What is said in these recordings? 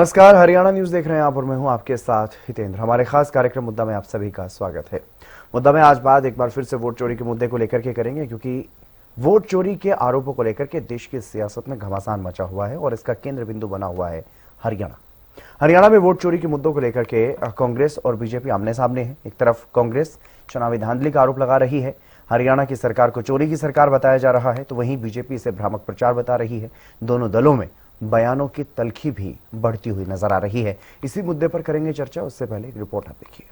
नमस्कार, हरियाणा न्यूज देख रहे हैं आप और मैं हूं आपके साथ हितेंद्र। हमारे खास कार्यक्रम मुद्दा में आप सभी का स्वागत है। मुद्दा में आज बात एक बार फिर से वोट चोरी के मुद्दे को लेकर के करेंगे, क्योंकि वोट चोरी के आरोपों को लेकर के देश की सियासत में घमासान मचा हुआ है और इसका केंद्र बिंदु बना हुआ है हरियाणा में वोट चोरी के मुद्दों को लेकर के कांग्रेस और बीजेपी आमने सामने है। एक तरफ कांग्रेस चुनावी धांधली का आरोप लगा रही है, हरियाणा की सरकार को चोरी की सरकार बताया जा रहा है, तो वहीं बीजेपी इसे भ्रामक प्रचार बता रही है। दोनों दलों में बयानों की तल्खी भी बढ़ती हुई नजर आ रही है। इसी मुद्दे पर करेंगे चर्चा, उससे पहले एक रिपोर्ट आप देखिए।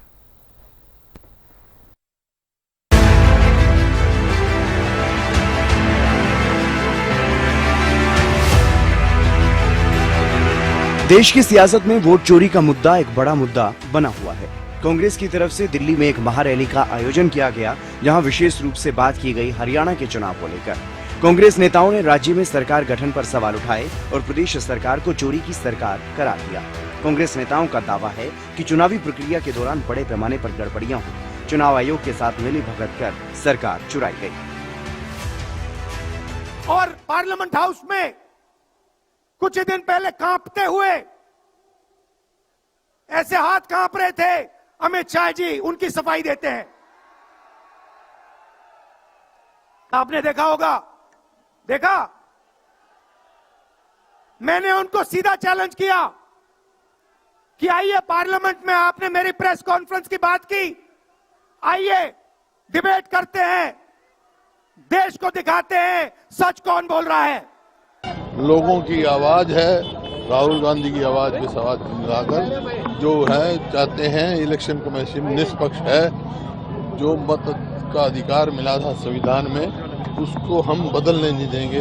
देश की सियासत में वोट चोरी का मुद्दा एक बड़ा मुद्दा बना हुआ है। कांग्रेस की तरफ से दिल्ली में एक महारैली का आयोजन किया गया, जहां विशेष रूप से बात की गई हरियाणा के चुनाव को लेकर। कांग्रेस नेताओं ने राज्य में सरकार गठन पर सवाल उठाए और प्रदेश सरकार को चोरी की सरकार करार दिया। कांग्रेस नेताओं का दावा है कि चुनावी प्रक्रिया के दौरान बड़े पैमाने पर गड़बड़ियां हुई, चुनाव आयोग के साथ मिलीभगत कर सरकार चुराई गई। और पार्लियामेंट हाउस में कुछ ही दिन पहले कांपते हुए ऐसे हाथ कांप रहे थे, अमित शाह जी उनकी सफाई देते हैं। आपने देखा होगा, देखा, मैंने उनको सीधा चैलेंज किया कि आइए पार्लियामेंट में, आपने मेरी प्रेस कॉन्फ्रेंस की बात की, आइए डिबेट करते हैं, देश को दिखाते हैं सच कौन बोल रहा है। लोगों की आवाज है, राहुल गांधी की आवाज पे सवाल मिलाकर जो है चाहते हैं इलेक्शन कमीशन निष्पक्ष है। जो मत का अधिकार मिला था संविधान में, उसको हम बदलने नहीं देंगे।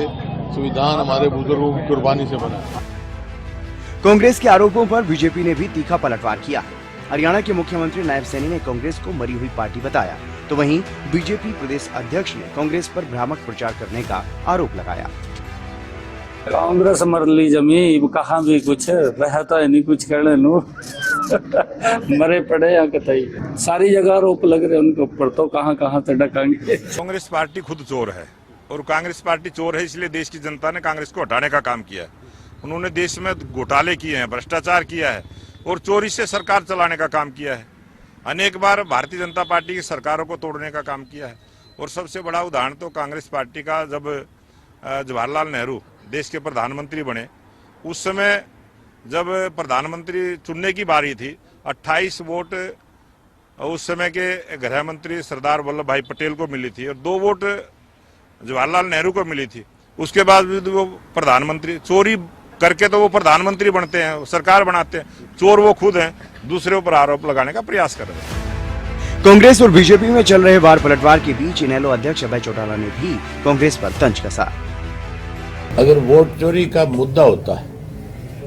संविधान हमारे बुजुर्गों की कुर्बानी से बना। कांग्रेस के आरोपों पर बीजेपी ने भी तीखा पलटवार किया। हरियाणा के मुख्यमंत्री नायब सैनी ने कांग्रेस को मरी हुई पार्टी बताया, तो वहीं बीजेपी प्रदेश अध्यक्ष ने कांग्रेस पर भ्रामक प्रचार करने का आरोप लगाया। कांग्रेस मरली जमी कहाँ भी कुछ रहता है नहीं, कुछ कहने नो मरे पड़े या कतई सारी जगह आरोप लग रहे उनके ऊपर, तो कहाँ कहाँ से डकाएंगे। कांग्रेस पार्टी खुद चोर है और कांग्रेस पार्टी चोर है, इसलिए देश की जनता ने कांग्रेस को हटाने का काम किया है। उन्होंने देश में घोटाले किए हैं, भ्रष्टाचार किया है और चोरी से सरकार चलाने का काम किया है। अनेक बार भारतीय जनता पार्टी की सरकारों को तोड़ने का काम किया है। और सबसे बड़ा उदाहरण तो कांग्रेस पार्टी का, जब जवाहरलाल नेहरू देश के प्रधानमंत्री बने, उस समय जब प्रधानमंत्री चुनने की बारी थी, 28 वोट उस समय के गृह मंत्री सरदार वल्लभ भाई पटेल को मिली थी और 2 वोट जवाहरलाल नेहरू को मिली थी। उसके बाद भी वो प्रधानमंत्री, चोरी करके तो वो प्रधानमंत्री बनते हैं, सरकार बनाते हैं, चोर वो खुद हैं, दूसरे पर आरोप लगाने का प्रयास कर रहे हैं। कांग्रेस और बीजेपी में चल रहे वार पलटवार के बीच इनेलो अध्यक्ष अभय चौटाला ने भी कांग्रेस पर तंज कसा। अगर वोट चोरी का मुद्दा होता है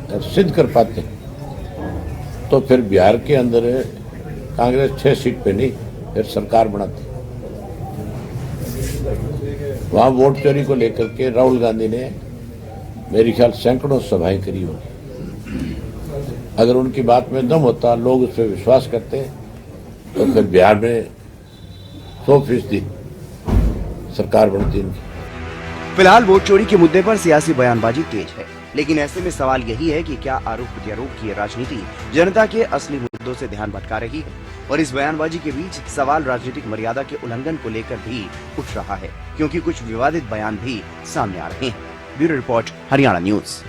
और सिद्ध कर पाते तो फिर बिहार के अंदर कांग्रेस 6 सीट पे नहीं, फिर सरकार बनाती। वहां वोट चोरी को लेकर के राहुल गांधी ने मेरे ख्याल सैकड़ों सभाएं करी होगी। अगर उनकी बात में दम होता, लोग उस पर विश्वास करते, तो फिर बिहार में 100% सरकार बनती उनकी। फिलहाल वोट चोरी के मुद्दे पर सियासी बयानबाजी तेज है, लेकिन ऐसे में सवाल यही है कि क्या आरोप प्रत्यारोप की ये राजनीति जनता के असली मुद्दों से ध्यान भटका रही है। और इस बयानबाजी के बीच सवाल राजनीतिक मर्यादा के उल्लंघन को लेकर भी उठ रहा है, क्योंकि कुछ विवादित बयान भी सामने आ रहे हैं। Bureau report, Haryana news.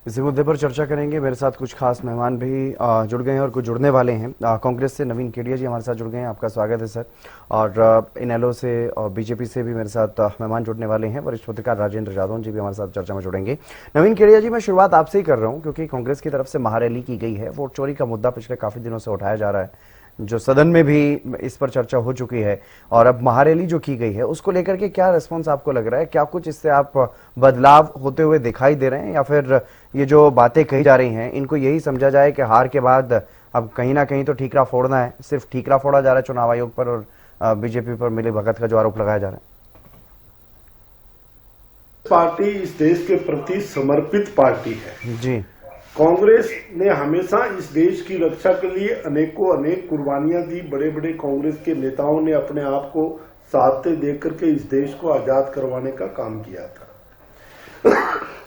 इसी मुद्दे पर चर्चा करेंगे। मेरे साथ कुछ खास मेहमान भी जुड़ गए हैं और कुछ जुड़ने वाले हैं। कांग्रेस से नवीन केडिया जी हमारे साथ जुड़ गए हैं, आपका स्वागत है सर। और इनेलो से और बीजेपी से भी मेरे साथ मेहमान जुड़ने वाले हैं। वरिष्ठ पत्रकार राजेंद्र जादौन जी भी हमारे साथ चर्चा में जुड़ेंगे। नवीन केडिया जी, मैं शुरुआत आपसे ही कर रहा हूँ, क्योंकि कांग्रेस की तरफ से महारैली की गई है, वोट चोरी का मुद्दा पिछले काफी दिनों से उठाया जा रहा है, जो सदन में भी इस पर चर्चा हो चुकी है, और अब महारैली जो की गई है उसको लेकर के क्या रिस्पॉन्स आपको लग रहा है? क्या कुछ इससे आप बदलाव होते हुए दिखाई दे रहे हैं, या फिर ये जो बातें कही जा रही हैं इनको यही समझा जाए कि हार के बाद अब कहीं ना कहीं तो ठीकरा फोड़ना है, सिर्फ ठीकरा फोड़ा जा रहा है चुनाव आयोग पर और बीजेपी पर मिलीभगत का जो आरोप लगाया जा रहा है? पार्टी इस देश के प्रति समर्पित पार्टी है जी। कांग्रेस ने हमेशा इस देश की रक्षा के लिए अनेक कुर्बानियां दी। बड़े बड़े कांग्रेस के नेताओं ने अपने आप को साथ दे करके इस देश को आजाद करवाने का काम किया था।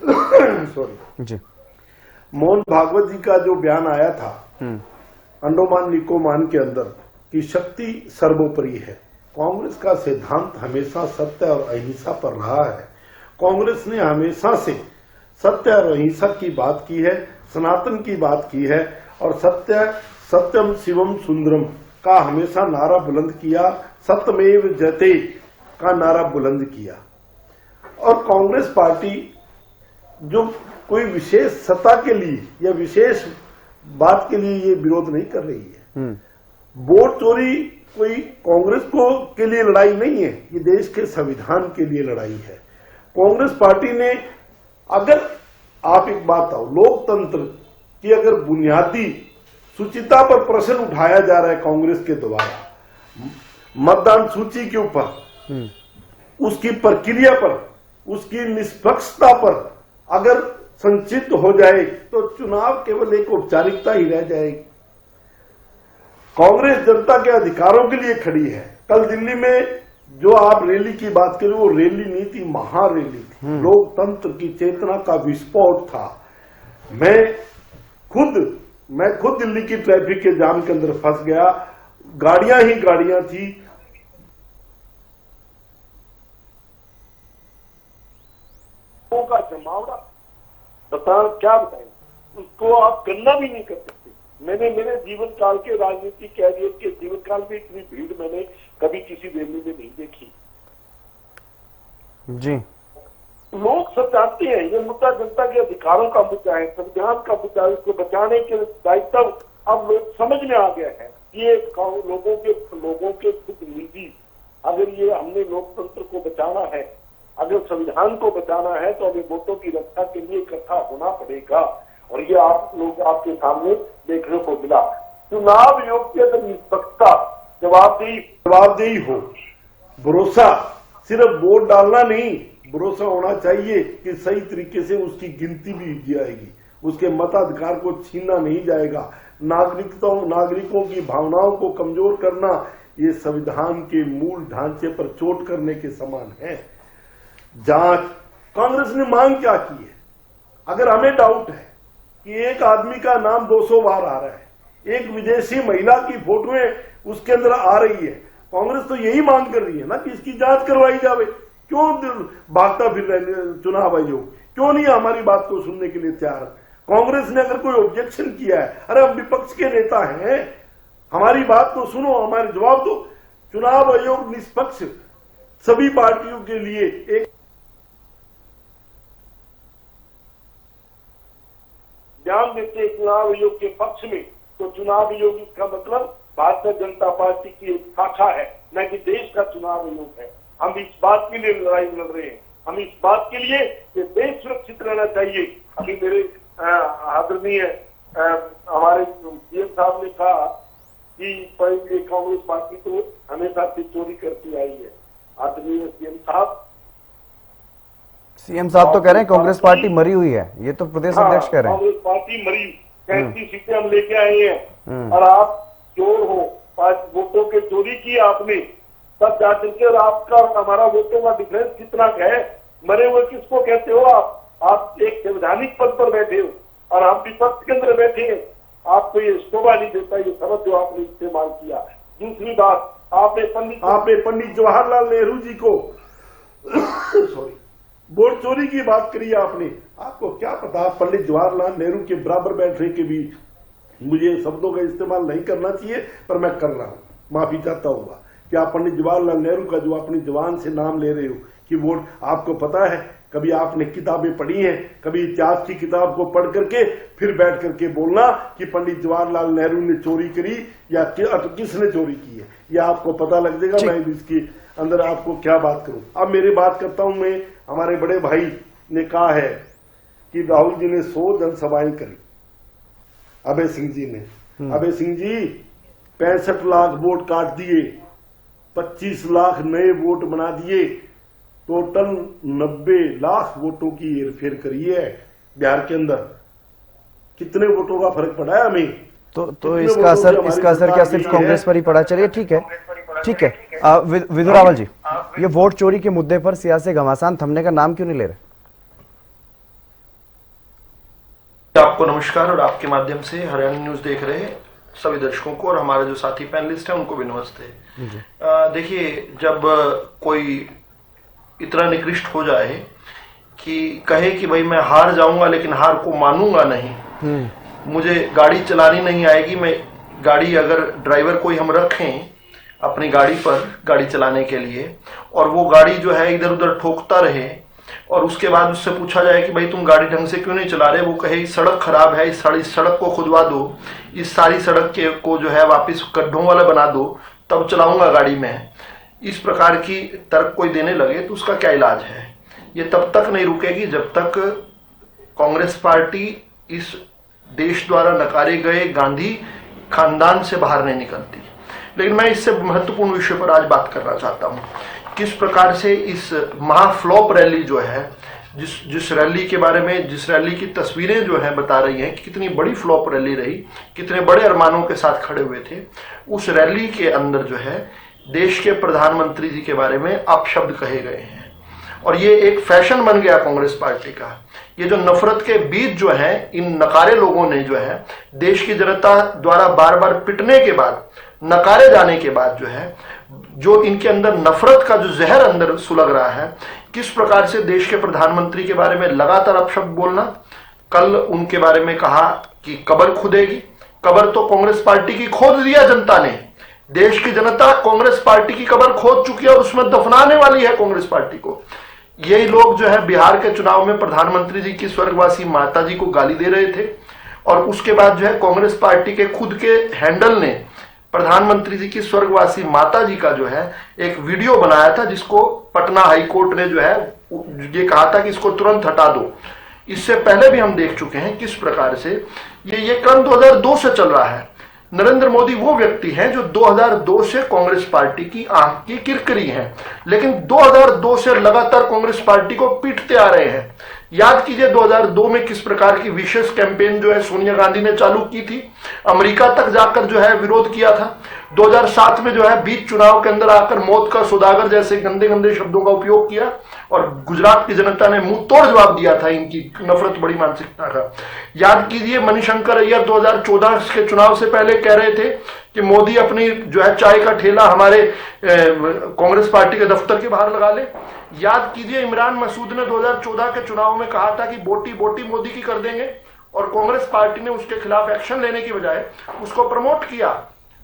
सॉरी जी। मोहन भागवत जी का जो बयान आया था अंडमान निकोबार के अंदर कि शक्ति सर्वोपरि है, कांग्रेस का सिद्धांत हमेशा सत्य और अहिंसा पर रहा है। कांग्रेस ने हमेशा से सत्य और अहिंसा की बात की है, सनातन की बात की है और सत्यम शिवम सुंदरम का हमेशा नारा बुलंद किया, सत्यमेव जयते का नारा बुलंद किया। और कांग्रेस पार्टी जो कोई विशेष सत्ता के लिए या विशेष बात के लिए ये विरोध नहीं कर रही है। वोट चोरी कोई कांग्रेस को के लिए लड़ाई नहीं है, ये देश के संविधान के लिए लड़ाई है। कांग्रेस पार्टी ने, अगर आप एक बात आओ, लोकतंत्र की अगर बुनियादी शुचिता पर प्रश्न उठाया जा रहा है कांग्रेस के द्वारा, मतदान सूची के ऊपर, उसकी प्रक्रिया पर, उसकी निष्पक्षता पर अगर संचित हो जाए तो चुनाव केवल एक औपचारिकता ही रह जाएगी। कांग्रेस जनता के अधिकारों के लिए खड़ी है। कल दिल्ली में जो आप रैली की बात करें, वो रैली नहीं थी, महारैली थी, लोकतंत्र की चेतना का विस्फोट था। मैं खुद दिल्ली की ट्रैफिक के जाम के अंदर फंस गया, गाड़ियां ही गाड़ियां थी। का जमावड़ा बता क्या बताएं, उसको आप गणना भी नहीं कर सकते। मैंने मेरे जीवन काल के राजनीतिक कैरियर के जीवन काल में इतनी भीड़ मैंने कभी किसी रैली में नहीं देखी। जी, लोग सब जानते हैं ये मुद्दा जनता के अधिकारों का मुद्दा है, संविधान का मुद्दा है, उसको बचाने के दायित्व अब लोग समझ में आ गया है। ये लोगों के खुद निजी, अगर ये हमने लोकतंत्र को बचाना है, अगर संविधान को बचाना है तो हमें वोटों की रक्षा के लिए इकट्ठा होना पड़ेगा। और ये आप लोग आपके सामने देखने को मिला। चुनाव आयोग की अगर निष्पक्षता, जवाबदेही हो, भरोसा, सिर्फ वोट डालना नहीं, भरोसा होना चाहिए कि सही तरीके से उसकी गिनती भी की जाएगी, उसके मताधिकार को छीनना नहीं जाएगा। नागरिकों की भावनाओं को कमजोर करना ये संविधान के मूल ढांचे पर चोट करने के समान है। जांच, कांग्रेस ने मांग क्या की है? अगर हमें डाउट है कि एक आदमी का नाम 200 बार आ रहा है, एक विदेशी महिला की फोटोएं उसके अंदर आ रही है, कांग्रेस तो यही मांग कर रही है ना कि इसकी जांच करवाई जावे। क्यों भागता फिर रहे चुनाव आयोग? क्यों नहीं हमारी बात को सुनने के लिए तैयार? कांग्रेस ने अगर कोई ऑब्जेक्शन किया है, अरे हम विपक्ष के नेता हैं, हमारी बात तो सुनो, हमारे जवाब दो। चुनाव आयोग निष्पक्ष सभी पार्टियों के लिए एक ध्यान देते चुनाव आयोग के पक्ष में, तो चुनाव आयोग इसका मतलब भारतीय जनता पार्टी की एक शाखा है, न कि देश का चुनाव आयोग है। हम इस बात के लिए लड़ाई लड़ रहे हैं, हम इस बात के लिए कि देश सुरक्षित रहना चाहिए। अभी मेरे आदरणीय हमारे सीएम साहब ने कहा कि कांग्रेस पार्टी तो हमेशा से चोरी करती आई है। आदरणीय सीएम साहब तो कह रहे हैं कांग्रेस पार्टी मरी हुई है, ये तो प्रदेश अध्यक्ष कह रहे हैं। कांग्रेस पार्टी मरी, 35 सीटें हम लेके आए हैं और आप चोर हो, 5 वोटों के चोरी की आपने, तब जाकर के आपका हमारा वोटों का डिफरेंस कितना है? मरे हुए किसको कहते हो आप एक संवैधानिक पद पर बैठे हो और हम विपक्ष के अंदर बैठे हैं। आपको ये शोभा नहीं देता, ये शब्द जो आपने इस्तेमाल किया। दूसरी बात, आपने पंडित जवाहरलाल नेहरू जी को सॉरी वोट चोरी की बात करी आपने। आपको क्या पता, पंडित जवाहरलाल नेहरू के बराबर बैठने के भी, मुझे शब्दों का इस्तेमाल नहीं करना चाहिए पर मैं कर रहा हूं, माफी चाहता हूँ कि आप पंडित जवाहरलाल नेहरू का जो अपनी जबान से नाम ले रहे हो कि वोट, आपको पता है कभी आपने किताबें पढ़ी हैं, कभी इतिहास की किताब को पढ़ करके फिर बैठ करके बोलना कि पंडित जवाहरलाल नेहरू ने चोरी करी या किसने चोरी की है, यह आपको पता लग जाएगा। मैं इसके अंदर आपको क्या बात करूं। अब मेरी बात करता हूं मैं, हमारे बड़े भाई ने कहा है कि राहुल जी ने 100 जनसभाएं करी, अभय सिंह जी ने। अभय सिंह जी 65 लाख वोट काट दिए, 25 लाख नए वोट बना दिए, टोटल 90 लाख वोटों की हेरफेर करी है बिहार के अंदर। कितने वोटों का फर्क पड़ा है हमें? तो इसका असर क्या सिर्फ कांग्रेस पर ही पड़ा? चलिए ठीक है। विधु रावल जी, ये वोट चोरी के मुद्दे पर सियासी घमासान थमने का नाम क्यों नहीं ले रहे? आपको नमस्कार और आपके माध्यम से हरियाणा न्यूज़ देख रहे सभी दर्शकों को और हमारे जो साथी पैनलिस्ट हैं उनको भी नमस्ते। देखिए, जब कोई इतना निकृष्ट हो जाए कि कहे कि भाई मैं हार जाऊंगा लेकिन हार को मानूंगा नहीं, मुझे गाड़ी चलानी नहीं आएगी, मैं गाड़ी अगर ड्राइवर कोई हम रखें अपनी गाड़ी पर गाड़ी चलाने के लिए और वो गाड़ी जो है इधर उधर ठोकता रहे और उसके बाद उससे पूछा जाए कि भाई तुम गाड़ी ढंग से क्यों नहीं चला रहे, वो कहे सड़क खराब है, इस सड़क को खुदवा दो, इस सारी सड़क के को जो है वापस गड्ढों वाला बना दो, तब चलाऊंगा गाड़ी में, इस प्रकार की तर्क कोई देने लगे तो उसका क्या इलाज है। ये तब तक नहीं रुकेगी जब तक कांग्रेस पार्टी इस देश द्वारा नकारे गए गांधी खानदान से बाहर नहीं निकलती। लेकिन मैं इससे महत्वपूर्ण विषय पर आज बात करना चाहता हूं, किस प्रकार से इस महाफ्लॉप रैली जो है, जिस रैली के बारे में, जिस रैली की तस्वीरें जो है बता रही हैं कि कितनी बड़ी फ्लॉप रैली रही, कितने बड़े अरमानों के साथ खड़े हुए थे, उस रैली के अंदर जो है देश के प्रधानमंत्री जी के बारे में अपशब्द कहे गए हैं और ये एक फैशन बन गया कांग्रेस पार्टी का। ये जो नफरत के बीज जो है इन नकारे लोगों ने जो है देश की जनता द्वारा बार बार पिटने के बाद, नकारे जाने के बाद जो है, जो इनके अंदर नफरत का जो जहर अंदर सुलग रहा है, किस प्रकार से देश के प्रधानमंत्री के बारे में लगातार अपशब्द बोलना। कल उनके बारे में कहा कि कब्र खुदेगी, कब्र तो कांग्रेस पार्टी की खोद दिया जनता ने, देश की जनता कांग्रेस पार्टी की कब्र खोद चुकी है और उसमें दफनाने वाली है कांग्रेस पार्टी को। यही लोग जो है बिहार के चुनाव में प्रधानमंत्री जी की स्वर्गवासी माता जी को गाली दे रहे थे और उसके बाद जो है कांग्रेस पार्टी के खुद के हैंडल ने प्रधानमंत्री जी की स्वर्गवासी माता जी का जो है एक वीडियो बनाया था, जिसको पटना हाई कोर्ट ने जो है ये कहा था कि इसको तुरंत हटा दो। इससे पहले भी हम देख चुके हैं किस प्रकार से ये क्रम 2002 से चल रहा है। नरेंद्र मोदी वो व्यक्ति हैं जो 2002 से कांग्रेस पार्टी की आंख की किरकिरी हैं, लेकिन 2002 से लगातार कांग्रेस पार्टी को पीटते आ रहे हैं। याद कीजिए 2002 में किस प्रकार की विशेष कैंपेन जो है सोनिया गांधी ने चालू की थी, अमेरिका तक जाकर जो है विरोध किया था। 2007 में जो है बीच चुनाव के अंदर आकर मौत का सौदागर जैसे गंदे गंदे शब्दों का उपयोग किया और गुजरात की जनता ने मुंह तोड़ जवाब दिया था इनकी नफरत बड़ी मानसिकता का। याद कीजिए मणिशंकर अय्यर 2014 के चुनाव से पहले कह रहे थे कि मोदी अपनी जो है चाय का ठेला हमारे कांग्रेस पार्टी के दफ्तर के बाहर लगा ले। याद कीजिए इमरान मसूद ने 2014 के चुनाव में कहा था कि बोटी बोटी मोदी की कर देंगे और कांग्रेस पार्टी ने उसके खिलाफ एक्शन लेने की बजाय उसको प्रमोट किया,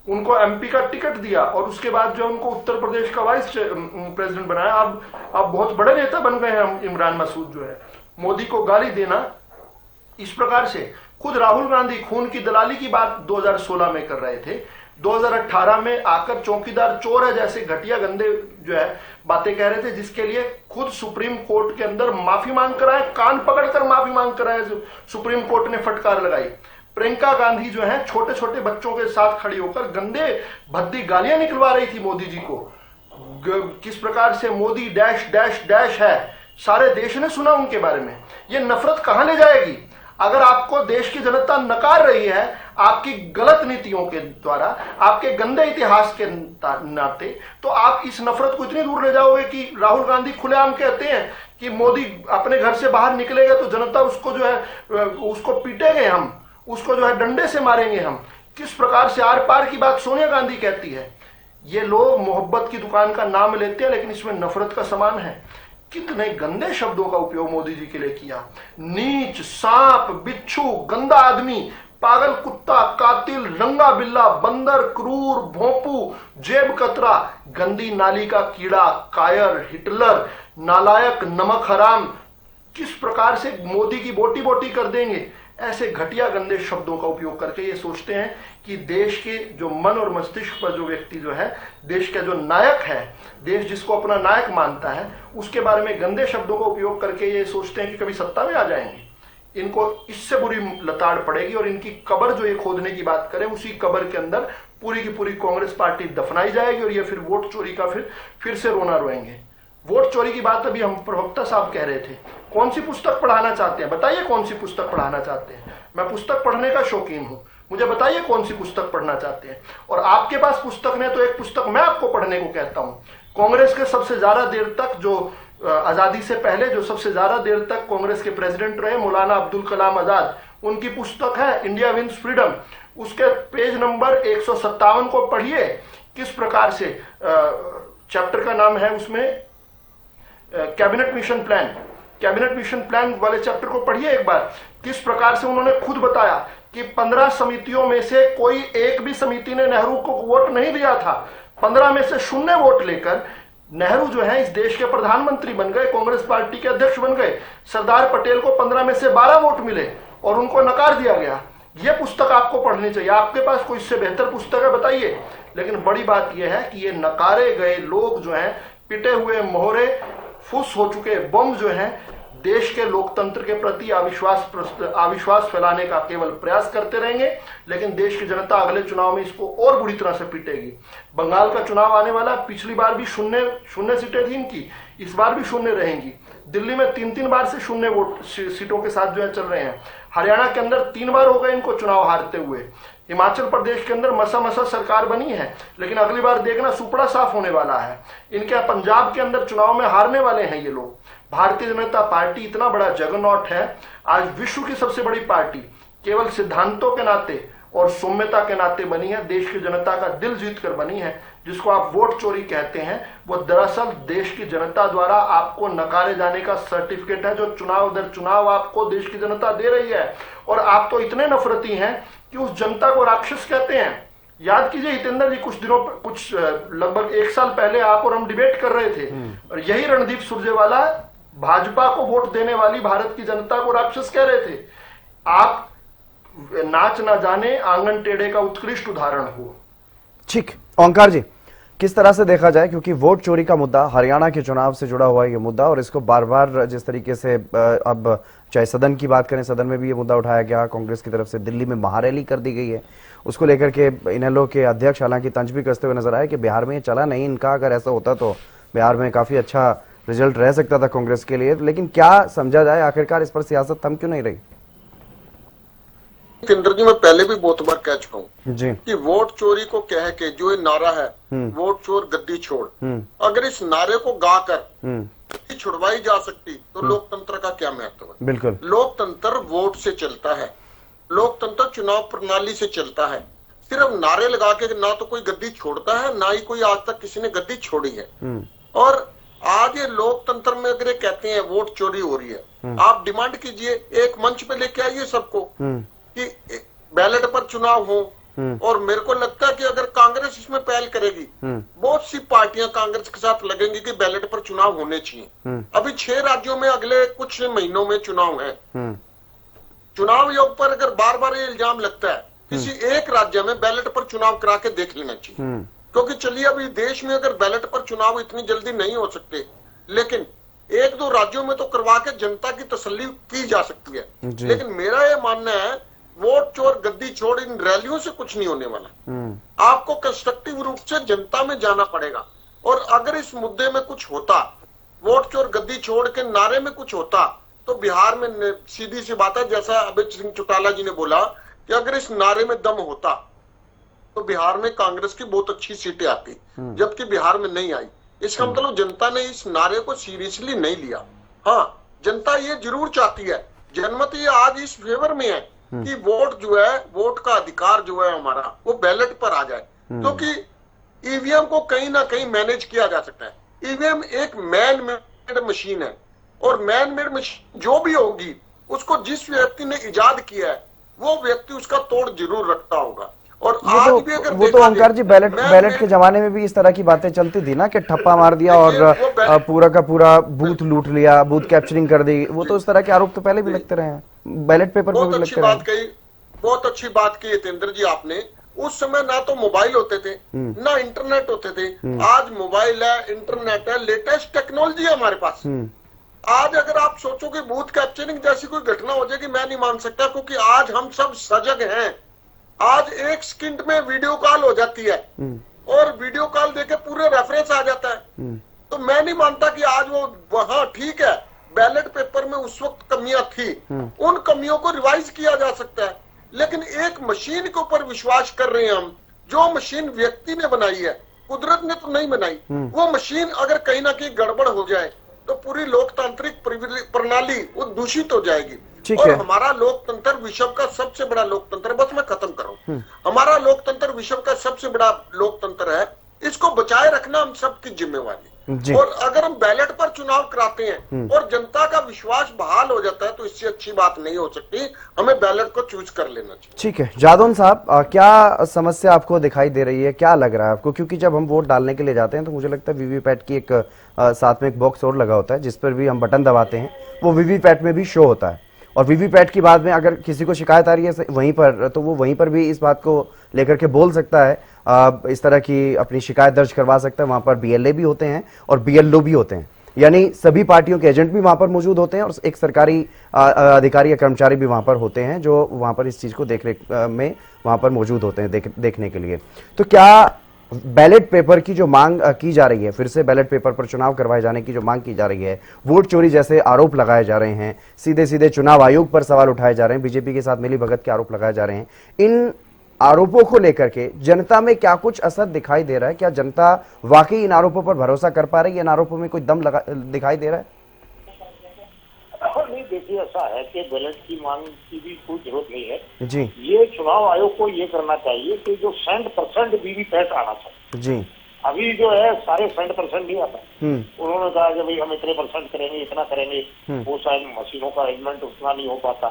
उनको एमपी का टिकट दिया और उसके बाद जो उनको उत्तर प्रदेश का वाइस प्रेसिडेंट बनाया। अब बहुत बड़े नेता बन गए हैं इमरान मसूद जो है। मोदी को गाली देना इस प्रकार से, खुद राहुल गांधी खून की दलाली की बात 2016 में कर रहे थे, 2018 में आकर चौकीदार चोर है जैसे घटिया गंदे जो है बातें कह रहे थे, जिसके लिए खुद सुप्रीम कोर्ट के अंदर माफी मांग कर आए, कान पकड़कर माफी मांग कर आए, सुप्रीम कोर्ट ने फटकार लगाई। प्रियंका गांधी जो है छोटे छोटे बच्चों के साथ खड़ी होकर गंदे भद्दी गालियां निकलवा रही थी मोदी जी को, किस प्रकार से मोदी डैश डैश डैश है, सारे देश ने सुना उनके बारे में। ये नफरत कहां ले जाएगी? अगर आपको देश की जनता नकार रही है आपकी गलत नीतियों के द्वारा, आपके गंदे इतिहास के नाते, तो आप इस नफरत को इतनी दूर ले जाओगे कि राहुल गांधी खुलेआम कहते हैं कि मोदी अपने घर से बाहर निकलेगा तो जनता उसको जो है उसको पीटेंगे, हम उसको जो है डंडे से मारेंगे हम। किस प्रकार से आर पार की बात सोनिया गांधी कहती है। ये लोग मोहब्बत की दुकान का नाम लेते हैं लेकिन इसमें नफरत का सामान है। कितने गंदे शब्दों का उपयोग मोदी जी के लिए किया, नीच, सांप, बिच्छू, गंदा आदमी, पागल कुत्ता, कातिल, रंगा बिल्ला, बंदर, क्रूर, भोंपू, जेब कतरा, गंदी नाली का कीड़ा, कायर, हिटलर, नालायक, नमक हराम, किस प्रकार से मोदी की बोटी बोटी कर देंगे। ऐसे घटिया गंदे शब्दों का उपयोग करके ये सोचते हैं कि देश के जो मन और मस्तिष्क पर जो व्यक्ति जो है, देश का जो नायक है, देश जिसको अपना नायक मानता है, उसके बारे में गंदे शब्दों का उपयोग करके ये सोचते हैं कि कभी सत्ता में आ जाएंगे। इनको इससे बुरी लताड़ पड़ेगी और इनकी कब्र जो ये खोदने की बात करें, उसी कब्र के अंदर पूरी की पूरी कांग्रेस पार्टी दफनाई जाएगी और ये फिर वोट चोरी का फिर से रोना रोएंगे। वोट चोरी की बात अभी हम प्रवक्ता साहब कह रहे थे। कौन सी पुस्तक पढ़ाना चाहते हैं? बताइए कौन सी पुस्तक पढ़ाना चाहते हैं। मैं पुस्तक पढ़ने का शौकीन हूं, मुझे बताइए कौन सी पुस्तक पढ़ना चाहते हैं। और आपके पास पुस्तक नहीं तो एक पुस्तक मैं आपको पढ़ने को कहता हूं। कांग्रेस के सबसे ज्यादा देर तक जो आजादी से पहले जो सबसे ज्यादा देर तक कांग्रेस के प्रेसिडेंट रहे, मौलाना अब्दुल कलाम आजाद, उनकी पुस्तक है इंडिया विंस फ्रीडम, उसके पेज नंबर 157 को पढ़िए। किस प्रकार से चैप्टर का नाम है उसमें cabinet mission plan, cabinet mission plan वाले चैप्टर को पढ़िए एक बार। किस प्रकार से उन्होंने खुद बताया कि 15 समितियों में से कोई एक भी समिति ने नेहरू को वोट नहीं दिया था। 15 में से 0 वोट लेकर नेहरू जो है इस देश के प्रधानमंत्री बन गए, कांग्रेस पार्टी के अध्यक्ष बन गए। सरदार पटेल को 15 में से 12 वोट मिले और उनको नकार दिया गया। यह पुस्तक आपको पढ़नी चाहिए। आपके पास कोई इससे बेहतर पुस्तक है बताइए। लेकिन बड़ी बात यह है कि ये नकारे गए लोग जो हैं, पिटे हुए मोहरे, फुस हो चुके बम जो हैं, देश के लोकतंत्र के प्रति अविश्वास फैलाने का केवल प्रयास करते रहेंगे। लेकिन देश की जनता अगले चुनाव में इसको और बुरी तरह से पीटेगी। बंगाल का चुनाव आने वाला, पिछली बार भी शून्य सीटें थी इनकी, इस बार भी शून्य रहेंगी। दिल्ली में 3 बार से 0 वोट सीटों के साथ जो है चल रहे हैं। हरियाणा के अंदर 3 बार हो गए इनको चुनाव हारते हुए। हिमाचल प्रदेश के अंदर मसा सरकार बनी है, लेकिन अगली बार देखना सुपड़ा साफ होने वाला है। इनके पंजाब के अंदर चुनाव में हारने वाले हैं ये लोग। भारतीय जनता पार्टी इतना बड़ा जगनॉट है, आज विश्व की सबसे बड़ी पार्टी, केवल सिद्धांतों के नाते और सौम्यता के नाते बनी है, देश की जनता का दिल जीत कर बनी है। जिसको आप वोट चोरी कहते हैं, वो दरअसल देश की जनता द्वारा आपको नकारे जाने का सर्टिफिकेट है, जो चुनाव दर चुनाव आपको देश की जनता दे रही है। और आप तो इतने नफरती हैं कि उस जनता को राक्षस कहते हैं। याद कीजिए हितेंद्र जी, कुछ लगभग 1 साल पहले आप और हम डिबेट कर रहे थे, और यही रणदीप सुरजेवाला भाजपा को वोट देने वाली भारत की जनता को राक्षस कह रहे थे। आप नाच ना जाने आंगन टेढ़े का उत्कृष्ट उदाहरण हो। ठीक, ओंकार जी, किस तरह से देखा जाए, क्योंकि वोट चोरी का मुद्दा हरियाणा के चुनाव से जुड़ा हुआ है ये मुद्दा, और इसको बार बार जिस तरीके से अब चाहे सदन की बात करें, सदन में भी ये मुद्दा उठाया गया, कांग्रेस की तरफ से दिल्ली में महारैली कर दी गई है, उसको लेकर के इनेलो के अध्यक्ष हालांकि तंज भी कसते हुए नजर आए कि बिहार में ये चला नहीं इनका, अगर ऐसा होता तो बिहार में काफी अच्छा रिजल्ट रह सकता था कांग्रेस के लिए। लेकिन क्या समझा जाए, आखिरकार इस पर सियासत थम क्यों नहीं रही? जितेंद्र जी, मैं पहले भी बहुत बार कह चुका हूँ जी कि वोट चोरी को कह के जो ये नारा है, वोट चोर गद्दी छोड़, अगर इस नारे को गाकर गद्दी छुड़वाई जा सकती तो लोकतंत्र का क्या महत्व है? बिल्कुल, लोकतंत्र वोट से चलता है, लोकतंत्र चुनाव प्रणाली से चलता है। सिर्फ नारे लगा के ना तो कोई गद्दी छोड़ता है, ना ही कोई आज तक किसी ने गद्दी छोड़ी है। और आज ये लोकतंत्र में अगर ये कहते हैं वोट चोरी हो रही है, आप डिमांड कीजिए, एक मंच पे लेके आइए सबको कि बैलेट पर चुनाव हो। और मेरे को लगता है कि अगर कांग्रेस इसमें पहल करेगी, बहुत सी पार्टियां कांग्रेस के साथ लगेंगी कि बैलेट पर चुनाव होने चाहिए। अभी 6 राज्यों में अगले कुछ महीनों में चुनाव है। चुनाव योग पर अगर बार बार ये इल्जाम लगता है, किसी एक राज्य में बैलेट पर चुनाव करा के देख लेना चाहिए। क्योंकि चलिए अभी देश में अगर बैलेट पर चुनाव इतनी जल्दी नहीं हो सकते, लेकिन 1-2 राज्यों में तो करवा के जनता की तसल्ली की जा सकती है। लेकिन मेरा ये मानना है वोट चोर गद्दी छोड़, इन रैलियों से कुछ नहीं होने वाला। आपको कंस्ट्रक्टिव रूप से जनता में जाना पड़ेगा। और अगर इस मुद्दे में कुछ होता, वोट चोर गद्दी छोड़ के नारे में कुछ होता, तो बिहार में सीधी सी बात है, जैसा अभय सिंह चौटाला जी ने बोला कि अगर इस नारे में दम होता तो बिहार में कांग्रेस की बहुत अच्छी सीटें आती, जबकि बिहार में नहीं आई। इसका मतलब जनता ने इस नारे को सीरियसली नहीं लिया। हाँ, जनता ये जरूर चाहती है, जनमत ये आज इस फेवर में है कि वोट जो है, वोट का अधिकार जो है हमारा, वो बैलेट पर आ जाए। क्योंकि ईवीएम को कहीं ना कहीं मैनेज किया जा सकता है। ईवीएम एक मैन मेड मशीन है, और मैन मेड मशीन जो भी होगी, उसको जिस व्यक्ति ने इजाद किया है वो व्यक्ति उसका तोड़ जरूर रखता होगा। और आज भी अगर वो तो ओंकार जी बैलेट के जमाने में भी इस तरह की बातें चलती थी ना, कि ठप्पा मार दिया और पूरा का पूरा बूथ लूट लिया, बूथ कैप्चरिंग कर दी। वो तो इस तरह के आरोप तो पहले भी लगते रहे हैं, बैलेट पेपर पर भी लगते रहे। बहुत अच्छी बात की जितेंद्र जी आपने। उस समय ना तो मोबाइल होते थे, ना इंटरनेट होते थे। आज मोबाइल है, इंटरनेट है, लेटेस्ट टेक्नोलॉजी है हमारे पास। आज अगर आप सोचो कि बूथ कैप्चरिंग जैसी कोई घटना हो जाएगी, मैं नहीं मान सकता, क्योंकि आज हम सब सजग हैं। आज 1 सेकंड में वीडियो कॉल हो जाती है, और वीडियो कॉल देके पूरे रेफरेंस आ जाता है। तो मैं नहीं मानता कि आज वो वहां, ठीक है, बैलेट पेपर में उस वक्त कमियां थी, उन कमियों को रिवाइज किया जा सकता है। लेकिन एक मशीन के ऊपर विश्वास कर रहे हैं हम, जो मशीन व्यक्ति ने बनाई है, कुदरत ने तो नहीं बनाई। वो मशीन अगर कहीं ना कहीं गड़बड़ हो जाए, तो पूरी लोकतांत्रिक प्रणाली वो दूषित हो जाएगी। ठीक और है। हमारा लोकतंत्र विश्व का सबसे बड़ा लोकतंत्र है। बस मैं खत्म कर रहा हूं। हमारा लोकतंत्र विश्व का सबसे बड़ा लोकतंत्र है, इसको बचाए रखना हम सबकी जिम्मेवारी जी। है। और अगर हम बैलेट पर चुनाव कराते हैं और जनता का विश्वास बहाल हो जाता है तो इससे अच्छी बात नहीं हो सकती। हमें बैलेट को चूज कर लेना चाहिए। ठीक है जादौन साहब, क्या समस्या आपको दिखाई दे रही है, क्या लग रहा है आपको? क्योंकि जब हम वोट डालने के लिए जाते हैं तो मुझे लगता है वीवीपैट की एक साथ में एक बॉक्स और लगा होता है जिस पर भी हम बटन दबाते हैं, वो वीवीपैट में भी शो होता है। और वीवीपैट की बाद में अगर किसी को शिकायत आ रही है वहीं पर, तो वो वहीं पर भी इस बात को लेकर के बोल सकता है, इस तरह की अपनी शिकायत दर्ज करवा सकता है। वहां पर बीएलए भी होते हैं और बीएलओ भी होते हैं, यानी सभी पार्टियों के एजेंट भी वहां पर मौजूद होते हैं और एक सरकारी अधिकारी या कर्मचारी भी वहां पर होते हैं जो वहां पर इस चीज को देख रेख में वहां पर मौजूद होते हैं देखने के लिए। तो क्या बैलेट पेपर की जो मांग की जा रही है, फिर से बैलेट पेपर पर चुनाव करवाए जाने की जो मांग की जा रही है, वोट चोरी जैसे आरोप लगाए जा रहे हैं, सीधे सीधे चुनाव आयोग पर सवाल उठाए जा रहे हैं, बीजेपी के साथ मिलीभगत के आरोप लगाए जा रहे हैं, इन आरोपों को लेकर के जनता में क्या कुछ असर दिखाई दे रहा है? क्या जनता वाकई इन आरोपों पर भरोसा कर पा रही है? इन आरोपों में कोई दम दिखाई दे रहा है? नहीं, देखिए ऐसा है कि बैलेट की मांग की भी कोई जरूरत नहीं है जी ये चुनाव आयोग को ये करना चाहिए कि जो 100% वीवीपैट आना चाहिए। जी अभी जो है सारे 100% नहीं आता। उन्होंने कहा कि भाई हम इतने % करेंगे, इतना करेंगे, वो शायद मशीनों का अरेंजमेंट उतना नहीं हो पाता।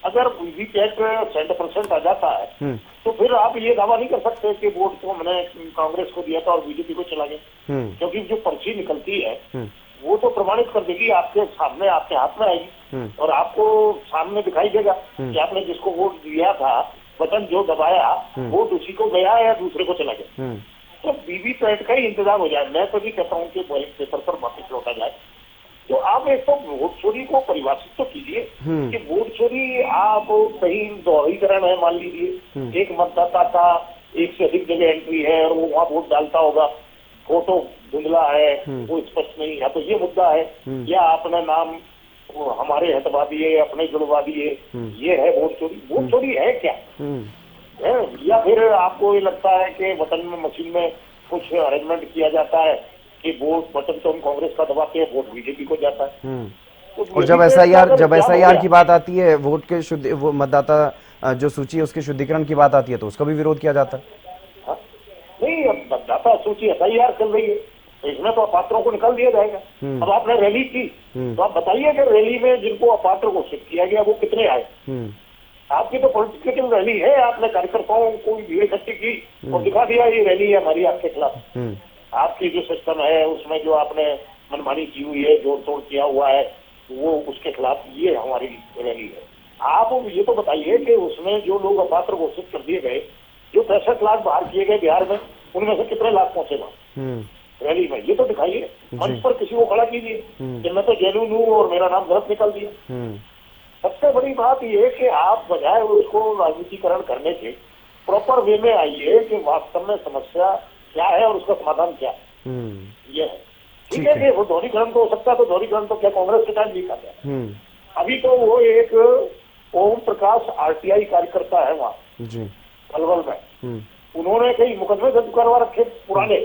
अगर वीवीपैट 100% आ जाता है तो फिर आप ये दावा नहीं कर सकते कि वोट तो हमने कांग्रेस को दिया था और बीजेपी को चला गया, क्योंकि जो पर्ची निकलती है वो तो प्रमाणित कर देगी, आपके सामने आपके हाथ में आएगी और आपको सामने दिखाई देगा कि आपने जिसको वोट दिया था, बटन जो दबाया वोट उसी को गया या दूसरे को चला गया। तो वीवीपैट का ही इंतजाम हो जाए। मैं तो भी कहता हूँ कि बैलेट पेपर पर वापस लौटा जाए। तो आप एक तो वोट चोरी को परिभाषित तो कीजिए कि वोट चोरी आप कहीं दोहरीकरण है, मान लीजिए एक मतदाता का एक से अधिक जगह एंट्री है और वो वहाँ वोट डालता होगा, फोटो धुंधला है, वो स्पष्ट नहीं है, तो ये मुद्दा है। या आपने नाम हमारे हटवा दिए, अपने जुड़वा दिए, ये है वोट चोरी। वोट चोरी है क्या है? या फिर आपको ये लगता है कि बटन में मशीन में कुछ अरेंजमेंट किया जाता है कि वोट बटन तो हम कांग्रेस का दबाते हैं, वोट बीजेपी को जाता है। और जब एसआईआर की बात आती है, वोट के शुद्ध वो मतदाता जो सूची है उसके शुद्धिकरण की बात आती है तो उसका भी विरोध किया जाता है। नहीं, अब मतदाता सूची एसआईआर चल रही है तो इसमें तो अपात्रों को निकाल दिया जाएगा। अब आपने रैली की तो आप बताइए कि रैली में जिनको अपात्र घोषित किया गया वो कितने आए? आपकी तो पॉलिटिकल रैली है, आपने कार्यकर्ताओं को भीड़ इकट्ठी की और दिखा दिया ये रैली है हमारी आपके खिलाफ। आपकी जो सिस्टम है उसमें जो आपने मनमानी की हुई है, जोड़ तोड़ किया हुआ है, वो उसके खिलाफ ये हमारी रैली है। आप ये तो बताइए कि उसमें जो लोग अपात्र घोषित कर दिए गए, जो 65 लाख बाहर किए गए बिहार में, उनमें से कितने लाख पहुंचे वहां रैली में? ये तो दिखाइए, मंच पर किसी को खड़ा कीजिए कि मैं तो जेन्युइन हूँ और मेरा नाम गलत निकाल दिया। सबसे बड़ी बात यह है कि आप बजाय उसको राजनीतिकरण करने के प्रॉपर वे में आइए कि वास्तव में समस्या क्या है और उसका समाधान क्या है। ये है ठीक है कि वो दोहरीकरण तो हो सकता है, तो दोहरीकरण तो क्या कांग्रेस के टाइम नहीं था क्या? अभी तो वो एक ओम प्रकाश आरटीआई कार्यकर्ता है वहाँ पलवल में, उन्होंने कई मुकदमे दर्ज करवा रखे पुराने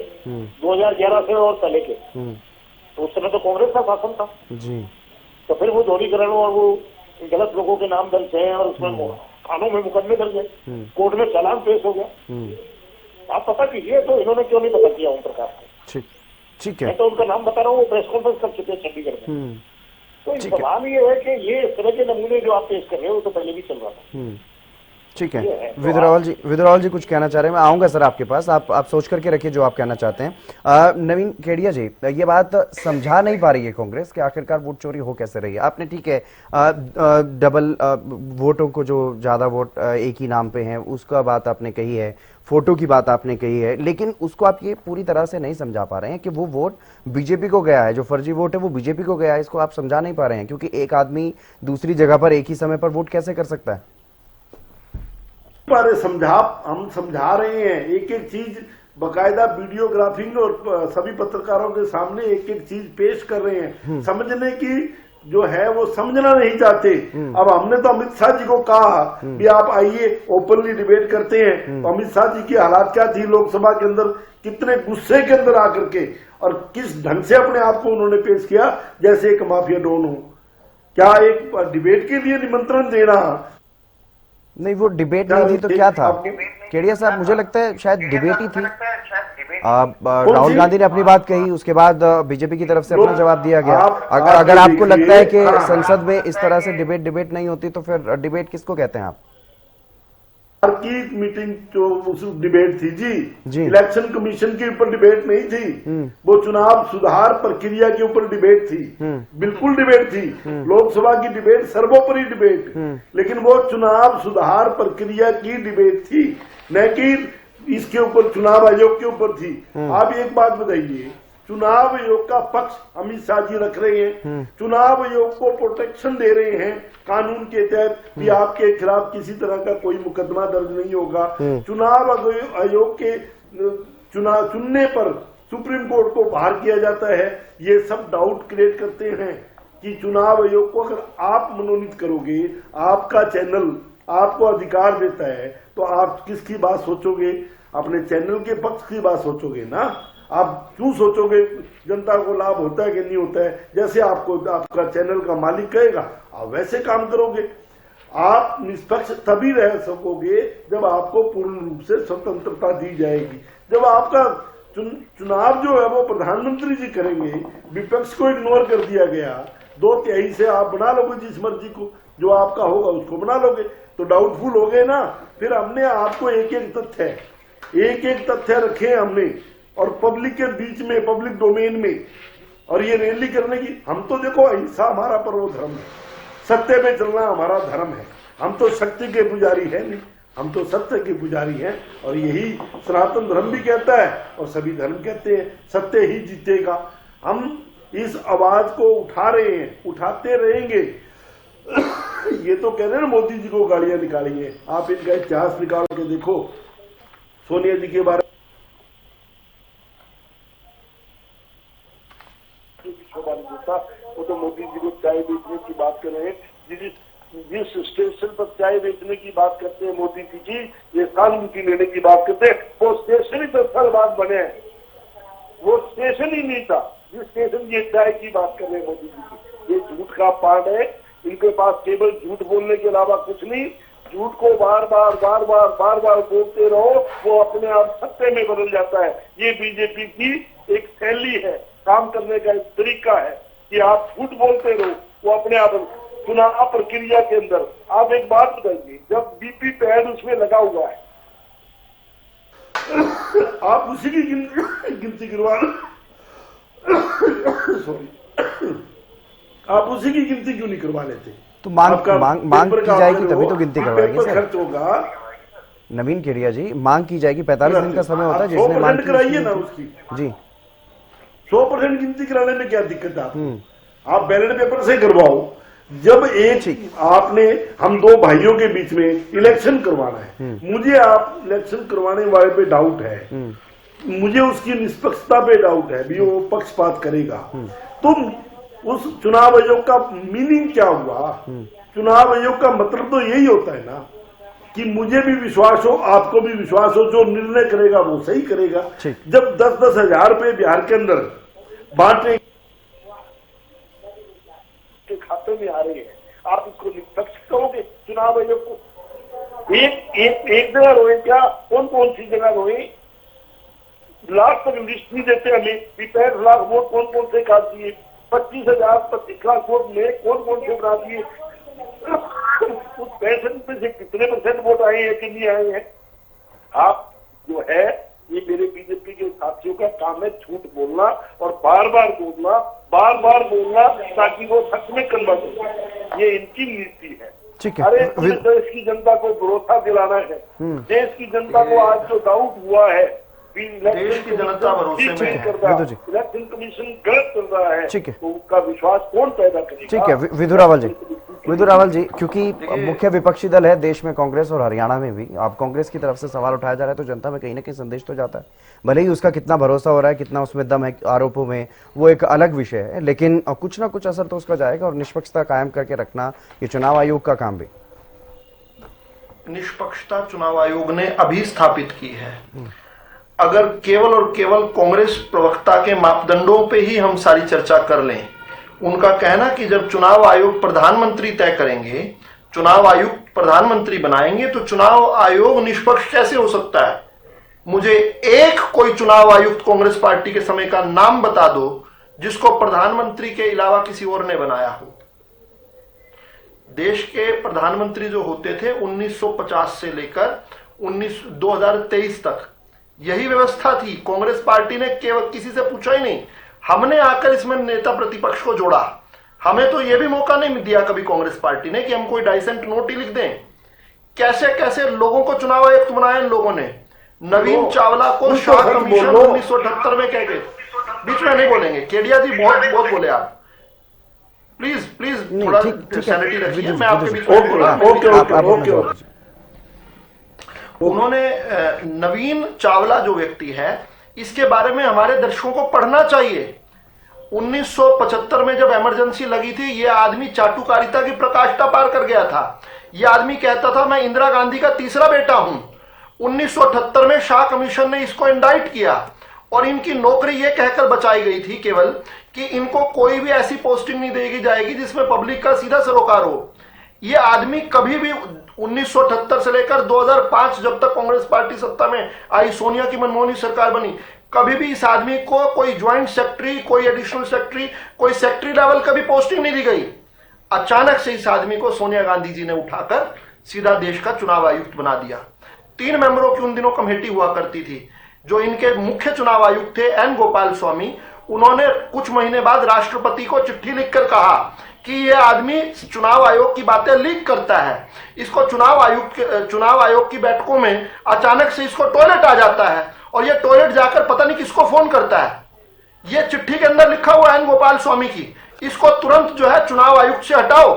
2011 से और पहले के, तो उस समय तो कांग्रेस का शासन था जी। तो फिर वो दोहरीकरण और वो गलत लोगों के नाम दर्ज है और उसमें थानों में मुकदमे दर्ज है, कोर्ट में चालान पेश हो गया। आप पता कीजिए तो इन्होंने क्यों नहीं पता किया ओम प्रकाश को? ठीक है, मैं तो उनका नाम बता रहा हूँ, वो प्रेस कॉन्फ्रेंस कर चुके हैं चंडीगढ़ में। तो सवाल ये है कि ये इस तरह के नमूने जो आप पेश कर रहे हो तो पहले भी चल रहा था। ठीक है, विद्रोवाल जी कुछ कहना चाह रहे हैं? मैं आऊंगा सर आपके पास, आप सोच करके रखिए जो आप कहना चाहते हैं। नवीन केडिया जी, ये बात समझा नहीं पा रही है कांग्रेस कि आखिरकार वोट चोरी हो कैसे रही है। आपने ठीक है डबल वोटों को, जो ज्यादा वोट एक ही नाम पे हैं, उसका बात आपने कही है, फोटो की बात आपने कही है, लेकिन उसको आप ये पूरी तरह से नहीं समझा पा रहे हैं कि वो वोट बीजेपी को गया है, जो फर्जी वोट है वो बीजेपी को गया है। इसको आप समझा नहीं पा रहे हैं, क्योंकि एक आदमी दूसरी जगह पर एक ही समय पर वोट कैसे कर सकता है? हम समझा रहे हैं, एक एक चीज बकायदा वीडियोग्राफिंग और सभी पत्रकारों के सामने एक एक चीज पेश कर रहे हैं। समझने की जो है वो समझना नहीं चाहते। अब हमने तो अमित शाह जी को कहा कि आप आइए ओपनली डिबेट करते हैं, तो अमित शाह जी की हालात क्या थी लोकसभा के अंदर, कितने गुस्से के अंदर आकर के, और किस ढंग से अपने आप को उन्होंने पेश किया जैसे एक माफिया डॉन हो। क्या एक डिबेट के लिए निमंत्रण देना? नहीं, वो डिबेट नहीं थी तो क्या था केडिया साहब? मुझे लगता है शायद डिबेट ही थी। राहुल गांधी ने अपनी बात कही, उसके बाद बीजेपी की तरफ से अपना जवाब दिया गया। अगर आपको लगता है कि संसद में इस तरह से डिबेट नहीं होती तो फिर डिबेट किसको कहते हैं आप? की मीटिंग जो उस डिबेट थी जी, इलेक्शन कमीशन के ऊपर डिबेट नहीं थी, वो चुनाव सुधार प्रक्रिया के ऊपर डिबेट थी। बिल्कुल डिबेट थी, लोकसभा की डिबेट सर्वोपरि डिबेट, लेकिन वो चुनाव सुधार प्रक्रिया की डिबेट थी, न कि इसके ऊपर चुनाव आयोग के ऊपर थी। आप एक बात बताइए, चुनाव आयोग का पक्ष अमित शाह जी रख रहे हैं, चुनाव आयोग को प्रोटेक्शन दे रहे हैं कानून के तहत कि आपके खिलाफ किसी तरह का कोई मुकदमा दर्ज नहीं होगा। चुनाव आयोग के चुनाव चुनने पर सुप्रीम कोर्ट को बाहर किया जाता है। ये सब डाउट क्रिएट करते हैं कि चुनाव आयोग को अगर आप मनोनीत करोगे, आपका चैनल आपको अधिकार देता है, तो आप किसकी बात सोचोगे? अपने चैनल के पक्ष की बात सोचोगे ना। आप क्यों सोचोगे जनता को लाभ होता है कि नहीं होता है? जैसे आपको आपका चैनल का मालिक कहेगा आप वैसे काम करोगे। आप निष्पक्ष तभी रह सकोगे जब आपको पूर्ण रूप से स्वतंत्रता दी जाएगी। जब आपका चुनाव जो है वो प्रधानमंत्री जी करेंगे, विपक्ष को इग्नोर कर दिया गया, 2/3 से आप बना लोगे जिस मर्जी को, जो आपका होगा उसको बना लोगे, तो डाउटफुल हो गए ना। फिर हमने आपको एक एक तथ्य रखे हमने, और पब्लिक के बीच में, पब्लिक डोमेन में, और ये रैली करने की, हम तो देखो अहिंसा हमारा पर्व धर्म है, सत्य पे चलना हमारा धर्म है। हम तो शक्ति के पुजारी है नहीं, हम तो सत्य के पुजारी हैं, और यही सनातन धर्म भी कहता है और सभी धर्म कहते हैं, सत्य ही जीतेगा। हम इस आवाज को उठा रहे हैं, उठाते रहेंगे। ये तो कह रहे हैं ना मोदी जी को गालियां निकाली है, आप इनका इतिहास निकाल के देखो, सोनिया जी के बारे वो तो मोदी जी को चाय बेचने की बात कर रहे हैं। जिस स्टेशन पर चाय बेचने की बात करते हैं मोदी जी की, ये सहानुभूति लेने की बात करते हैं, वो स्टेशन ही 10 साल बाद बने हैं, वो स्टेशन ही नहीं था जिस स्टेशन ये चाय की बात कर रहे हैं मोदी जी की। ये झूठ का पार्ट है, इनके पास केवल झूठ बोलने के अलावा कुछ नहीं। झूठ को बार बार बोलते रहो, वो अपने आप सत्य में बदल जाता है। ये बीजेपी की एक शैली है, काम करने का एक तरीका है कि आप झूठ बोलते रहो, वो अपने आप। चुनाव प्रक्रिया के अंदर आप एक बात बताइए, जब बीपी पैड उसमें लगा हुआ है, आप उसी की गिनती गिरवा सॉरी आप उसी की गिनती क्यों नहीं करवा लेते? तो मांग की जाएगी तभी तो गिनती करवाएंगे सर। खर्च होगा। नवीन केडिया जी, मांग की जाएगी, 45 दिन का समय होता है जिसने मांग कराइए ना उसकी जी। 100% गिनती कराने में क्या दिक्कत है? आप बैलेट पेपर से करवाओ। जब एक आपने, हम दो भाइयों के बीच में इलेक्शन करवाना है, मुझे आप इलेक्शन करवाने वाले पे डाउट है, मुझे उसकी निष्पक्षता पे डाउट है भी वो पक्षपात करेगा, तो उस चुनाव आयोग का मीनिंग क्या हुआ? चुनाव आयोग का मतलब तो यही होता है ना कि मुझे भी विश्वास हो, आपको भी विश्वास हो, जो निर्णय करेगा वो सही करेगा। जब 10-10 हजार रुपए बिहार के अंदर बांटने के खाते में आ रहे हैं, आप इसको निष्पक्ष करोगे चुनाव आयोग को? एक जगह रोए क्या? कौन सी जगह रोए? लास्ट तक लिस्ट नहीं देते हमें, 65 लाख वोट कौन से काट दिए, 25 लाख वोट में कौन से बना दिए, उस 65 में से कितने % वोट आए हैं कि नहीं आए हैं? आप जो है, ये मेरे बीजेपी के साथियों का काम है झूठ बोलना और बार बार बोलना ताकि वो सच में कन्वर्ट हो जाए। ये इनकी नीति है। अरे देश की जनता को भरोसा दिलाना है। देश की जनता को आज जो डाउट हुआ है देश की जनता भरोसे में है। विदु जी, इलेक्शन कमीशन गलत चल रहा है, ठीक है, तो उसका विश्वास कौन पैदा करेगा? ठीक है विधु रावल जी, क्योंकि मुख्य विपक्षी दल है देश में कांग्रेस और हरियाणा में भी, आप कांग्रेस की तरफ से सवाल उठाया जा रहा है तो जनता में कहीं ना कहीं संदेश तो जाता है, भले ही उसका कितना भरोसा हो रहा है, कितना उसमें दम है आरोपों में, वो एक अलग विषय है, लेकिन कुछ ना कुछ असर तो उसका जाएगा और निष्पक्षता कायम करके रखना ये चुनाव आयोग का काम भी। निष्पक्षता चुनाव आयोग ने अभी स्थापित की है। अगर केवल और केवल कांग्रेस प्रवक्ता के मापदंडों पे ही हम सारी चर्चा कर लें, उनका कहना कि जब चुनाव आयोग प्रधानमंत्री तय करेंगे, चुनाव आयुक्त प्रधानमंत्री बनाएंगे, तो चुनाव आयोग निष्पक्ष कैसे हो सकता है? मुझे एक कोई चुनाव आयुक्त कांग्रेस पार्टी के समय का नाम बता दो जिसको प्रधानमंत्री के अलावा किसी और ने बनाया हो। देश के प्रधानमंत्री जो होते थे 1950 से लेकर 2023 तक यही व्यवस्था थी। कांग्रेस पार्टी ने केवल किसी से पूछा ही नहीं, हमने आकर इसमें नेता प्रतिपक्ष को जोड़ा। हमें तो यह भी मौका नहीं दिया कभी कांग्रेस पार्टी ने कि हम कोई डाइसेंट नोट ही लिख दें। कैसे कैसे लोगों को चुनाव आयुक्त बनाया इन लोगों ने। नवीन चावला को शाह कमीशन 1978 में कह गए। बीच में नहीं बोलेंगे, केडिया जी बहुत बोले आप। प्लीज थोड़ा सैनिटी रखिए, मैं आपके बीच में। उन्होंने नवीन चावला जो व्यक्ति है, इसके बारे में हमारे दर्शकों को पढ़ना चाहिए। 1975 में जब इमरजेंसी लगी थी, यह आदमी चाटुकारिता की प्रकाष्ठा पार कर गया था। यह आदमी कहता था मैं इंदिरा गांधी का तीसरा बेटा हूं। 1978 में शाह कमीशन ने इसको इंडाइट किया और इनकी नौकरी यह कहकर बचाई गई थी केवल कि इनको कोई भी ऐसी पोस्टिंग नहीं देगी जाएगी जिसमें पब्लिक का सीधा सरोकार हो। यह आदमी कभी भी 1978 से लेकर 2005 जब तक कांग्रेस पार्टी सत्ता में आई, सोनिया की मनमोहनी सरकार बनी, कभी भी इस आदमी को कोई ज्वाइंट सेक्रेटरी, कोई एडिशनल सेक्रेटरी, कोई सेक्रेटरी लेवल का भी पोस्टिंग नहीं दी गई। अचानक से इस आदमी को सोनिया गांधी जी ने उठाकर सीधा देश का चुनाव आयुक्त बना दिया। 3 मेंबरों की उन दिनों कमेटी हुआ करती थी। जो इनके मुख्य चुनाव आयुक्त थे एन गोपाल स्वामी, उन्होंने कुछ महीने बाद राष्ट्रपति को चिट्ठी लिखकर कहा कि यह आदमी चुनाव आयोग की बातें लीक करता है। इसको चुनाव आयोग की बैठकों में अचानक से इसको टॉयलेट आ जाता है और यह टॉयलेट जाकर पता नहीं किसको फोन करता है। यह चिट्ठी के अंदर लिखा हुआ है एन गोपाल स्वामी की। इसको तुरंत जो है चुनाव आयुक्त से हटाओ।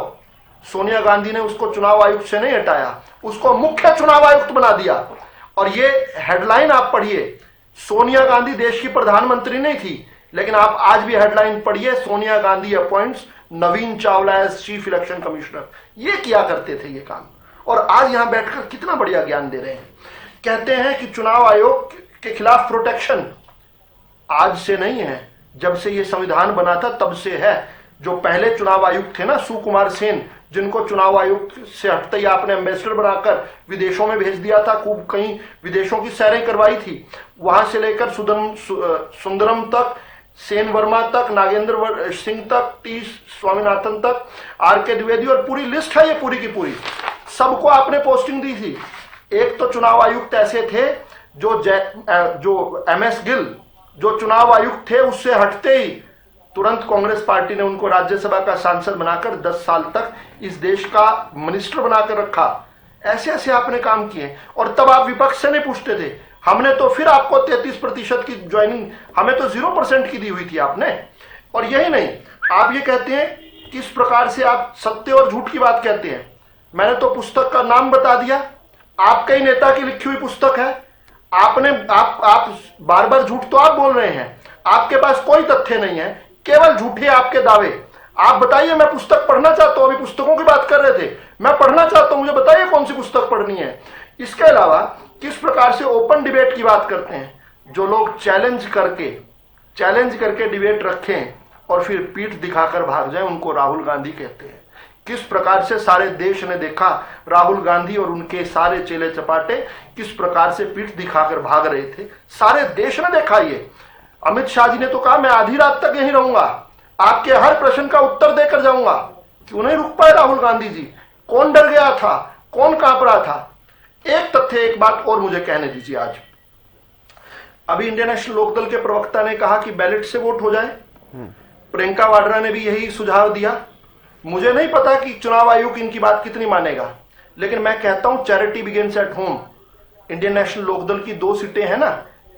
सोनिया गांधी ने उसको चुनाव आयुक्त से नहीं हटाया, उसको मुख्य चुनाव आयुक्त बना दिया। और ये हेडलाइन आप पढ़िए, सोनिया गांधी देश की प्रधानमंत्री नहीं थी, लेकिन आप आज भी हेडलाइन पढ़िए, Sonia Gandhi appoints Navin Chawla as chief election commissioner. ये किया करते थे ये काम, और आज यहां बैठकर कितना बढ़िया ज्ञान दे रहे हैं। कहते हैं कि चुनाव आयोग के खिलाफ प्रोटेक्शन आज से नहीं है, जब से ये संविधान बना था तब से है। जो पहले चुनाव आयुक्त थे ना, सुकुमार सेन, जिनको चुनाव आयुक्त से हटते ही आपने एम्बेसडर बनाकर विदेशों में भेज दिया था, खूब कई विदेशों की सैरें करवाई थी, वहां से लेकर सुंदरम तक, सेन वर्मा तक, नागेंद्र सिंह तक, टी स्वामीनाथन तक, आर के द्विवेदी, और पूरी लिस्ट है ये पूरी की पूरी। सबको आपने पोस्टिंग दी थी। एक तो चुनाव आयुक्त ऐसे थे जो MS गिल, जो चुनाव आयुक्त थे, उससे हटते ही तुरंत कांग्रेस पार्टी ने उनको राज्यसभा का सांसद बनाकर 10 साल तक इस देश का मिनिस्टर बनाकर रखा। ऐसे ऐसे आपने काम किए, और तब आप विपक्ष से नहीं पूछते थे। हमने तो फिर आपको 33% की ज्वाइनिंग, हमें तो 0% की दी हुई थी आपने। और यही नहीं, आप ये कहते हैं किस प्रकार से आप सत्य और झूठ की बात कहते हैं। मैंने तो पुस्तक का नाम बता दिया, आपके ही नेता की लिखी हुई पुस्तक है। आपने आप बार बार झूठ तो आप बोल रहे हैं, आपके पास कोई तथ्य नहीं है, केवल झूठे आपके दावे। आप बताइए, मैं पुस्तक पढ़ना चाहता हूं। अभी पुस्तकों की बात कर रहे थे, मैं पढ़ना चाहता हूं, मुझे बताइए कौन सी पुस्तक पढ़नी है। इसके अलावा किस प्रकार से ओपन डिबेट की बात करते हैं। जो लोग चैलेंज करके डिबेट रखें और फिर पीठ दिखाकर भाग जाएं, उनको राहुल गांधी कहते हैं। किस प्रकार से सारे देश ने देखा राहुल गांधी और उनके सारे चेले चपाटे किस प्रकार से पीठ दिखाकर भाग रहे थे, सारे देश ने देखा। ये अमित शाह जी ने तो कहा मैं आधी रात तक यहीं रहूंगा, आपके हर प्रश्न का उत्तर देकर जाऊंगा। क्यों नहीं रुक पाए राहुल गांधी जी? कौन डर गया था, कौन कांप रहा था? एक तथ्य, एक बात और मुझे कहने दीजिए। आज अभी इंडियन नेशनल लोकदल के प्रवक्ता ने कहा कि बैलेट से वोट हो जाए। प्रियंका वाड्रा ने भी यही सुझाव दिया। मुझे नहीं पता कि चुनाव आयोग इनकी बात कितनी मानेगा, लेकिन मैं कहता हूं charity begins at home. Indian National Lokdal की 2 सीटें हैं ना,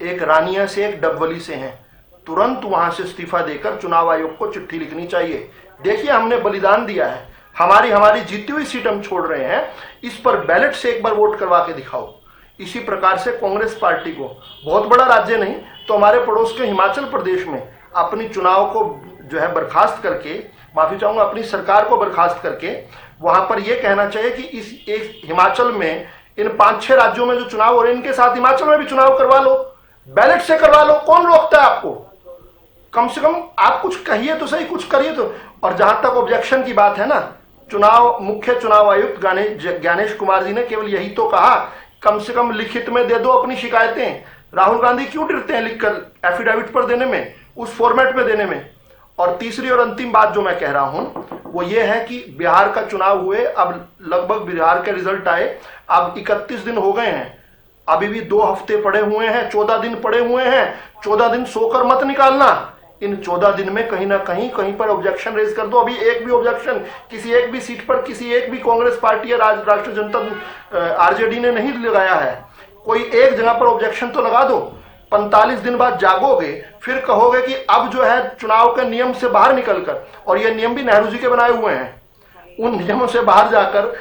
एक रानिया से, एक डबवली से हैं, तुरंत वहां से इस्तीफा देकर चुनाव आयोग को चिट्ठी लिखनी चाहिए। देखिए, हमने बलिदान दिया है, हमारी जीती हुई सीट हम छोड़ रहे हैं, इस पर बैलेट से एक बार वोट करवा के दिखाओ। इसी प्रकार से कांग्रेस पार्टी को, बहुत बड़ा राज्य नहीं तो हमारे पड़ोस के हिमाचल प्रदेश में अपनी चुनाव को जो है बर्खास्त करके, माफी चाहूंगा, अपनी सरकार को बर्खास्त करके वहां पर यह कहना चाहिए कि इस एक हिमाचल में, इन 5-6 राज्यों में जो चुनाव हो रहे हैं, इनके साथ हिमाचल में भी चुनाव करवा लो, बैलेट से करवा लो। कौन रोकता है आपको? कम से कम आप कुछ कहिए तो सही, कुछ करिए तो। और जहां तक ऑब्जेक्शन की बात है ना, मुख्य चुनाव आयुक्त ज्ञानेश कुमार जी ने केवल यही तो कहा, कम से कम लिखित में दे दो अपनी शिकायतें। राहुल गांधी क्यों डरते हैं लिखकर एफिडेविट पर देने में, उस फॉर्मेट में देने में? और तीसरी और अंतिम बात जो मैं कह रहा हूं वो ये है कि बिहार का चुनाव हुए, अब लगभग बिहार के रिजल्ट आए, अब 31 दिन हो गए हैं, अभी भी 2 हफ्ते पड़े हुए हैं, 14 दिन पड़े हुए हैं। 14 दिन सोकर मत निकालना, इन 14 दिन में कहीं ना कहीं पर ऑब्जेक्शन रेज कर दो। अभी एक भी ऑब्जेक्शन किसी एक भी सीट पर किसी एक भी कांग्रेस पार्टी या राष्ट्रीय जनता आरजेडी ने नहीं लगाया है। कोई एक जगह पर ऑब्जेक्शन तो लगा दो। 45 दिन बाद जागोगे, फिर कहोगे कि अब जो है चुनाव के नियम से बाहर निकलकर, और ये नियम भी नेहरू जी के बनाए हुए हैं, उन नियमों से बाहर जाकर